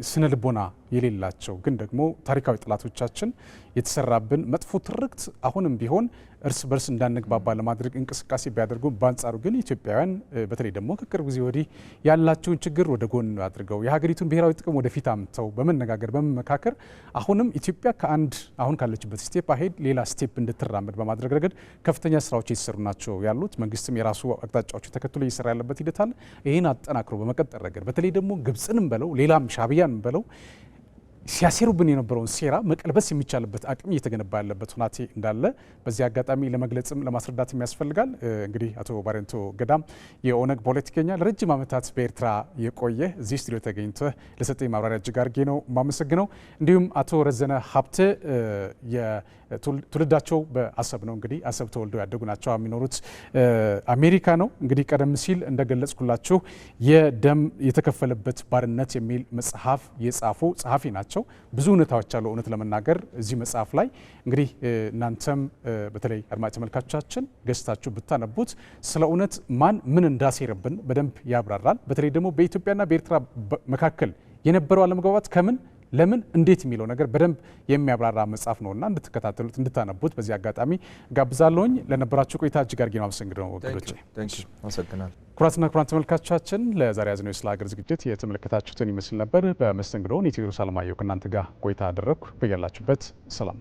[SPEAKER 1] ስነ ልቦና የሌላቸው ግን ደግሞ ታሪካዊ ጠላቶቻችን የተሰራብን መጥፎ ትርክት አሁንም ቢሆን እርስ በርስ እንዳንግባባ ለማድረግ እንቅስቃሴ ቢያደርጉ፣ በአንጻሩ ግን ኢትዮጵያውያን በተለይ ደግሞ ከቅርብ ጊዜ ወዲህ ያላቸውን ችግር ወደ ጎን አድርገው የሀገሪቱን ብሔራዊ ጥቅም ወደፊት አምጥተው በመነጋገር በመመካከር አሁንም ኢትዮጵያ ከአንድ አሁን ካለችበት ስቴፕ አሄድ ሌላ ስቴፕ እንድትራመድ በማድረግ ረገድ ከፍተኛ ስራዎች እየተሰሩ ናቸው ያሉት። መንግስትም የራሱ አቅጣጫዎች ተከትሎ እየሰራ ያለበት ሂደት አለ። ይህን አጠናክሮ በመቀጠል ረገድ በተለይ ደግሞ ግብፅንም በለው ሌላም ሻዕቢያን በለው ሲያሴሩብን የነበረውን ሴራ መቀልበስ የሚቻልበት አቅም እየተገነባ ያለበት ሁናቴ እንዳለ በዚህ አጋጣሚ ለመግለጽም ለማስረዳትም ያስፈልጋል። እንግዲህ አቶ ባሬንቶ ገዳም የኦነግ ፖለቲከኛ ለረጅም ዓመታት በኤርትራ የቆየ እዚህ ስቱዲዮ ተገኝቶ ለሰጠኝ ማብራሪያ እጅግ አድርጌ ነው የማመሰግነው። እንዲሁም አቶ ረዘነ ሀብተ ትውልዳቸው በአሰብ ነው። እንግዲህ አሰብ ተወልደው ያደጉ ናቸው። የሚኖሩት አሜሪካ ነው። እንግዲህ ቀደም ሲል እንደገለጽኩላችሁ የደም የተከፈለበት ባርነት የሚል መጽሐፍ የጻፉ ጸሐፊ ናቸው። ብዙ እውነታዎች አሉ። እውነት ለመናገር እዚህ መጽሐፍ ላይ እንግዲህ እናንተም በተለይ አድማጭ ተመልካቾቻችን ገዝታችሁ ብታነቡት ስለ እውነት ማን ምን እንዳሴረብን በደንብ ያብራራል። በተለይ ደግሞ በኢትዮጵያና በኤርትራ መካከል የነበረው አለመግባባት ከምን ለምን እንዴት የሚለው ነገር በደንብ የሚያብራራ መጽሐፍ ነውና እንድትከታተሉት እንድታነቡት በዚህ አጋጣሚ ጋብዛለሁኝ። ለነበራችሁ ቆይታ እጅግ አድርጌ ነው አመሰግናለሁ ወገኖቼ።
[SPEAKER 3] አመሰግናለሁ።
[SPEAKER 1] ኩራትና ኩራን ተመልካቾቻችን ለዛሬ ያዝነው ስለ ሀገር ዝግጅት የተመለከታችሁትን ይመስል ነበር። በመስተንግዶው ቴዎድሮስ አለማየሁ ከእናንተ ጋር ቆይታ አደረግኩ። በያላችሁበት ሰላም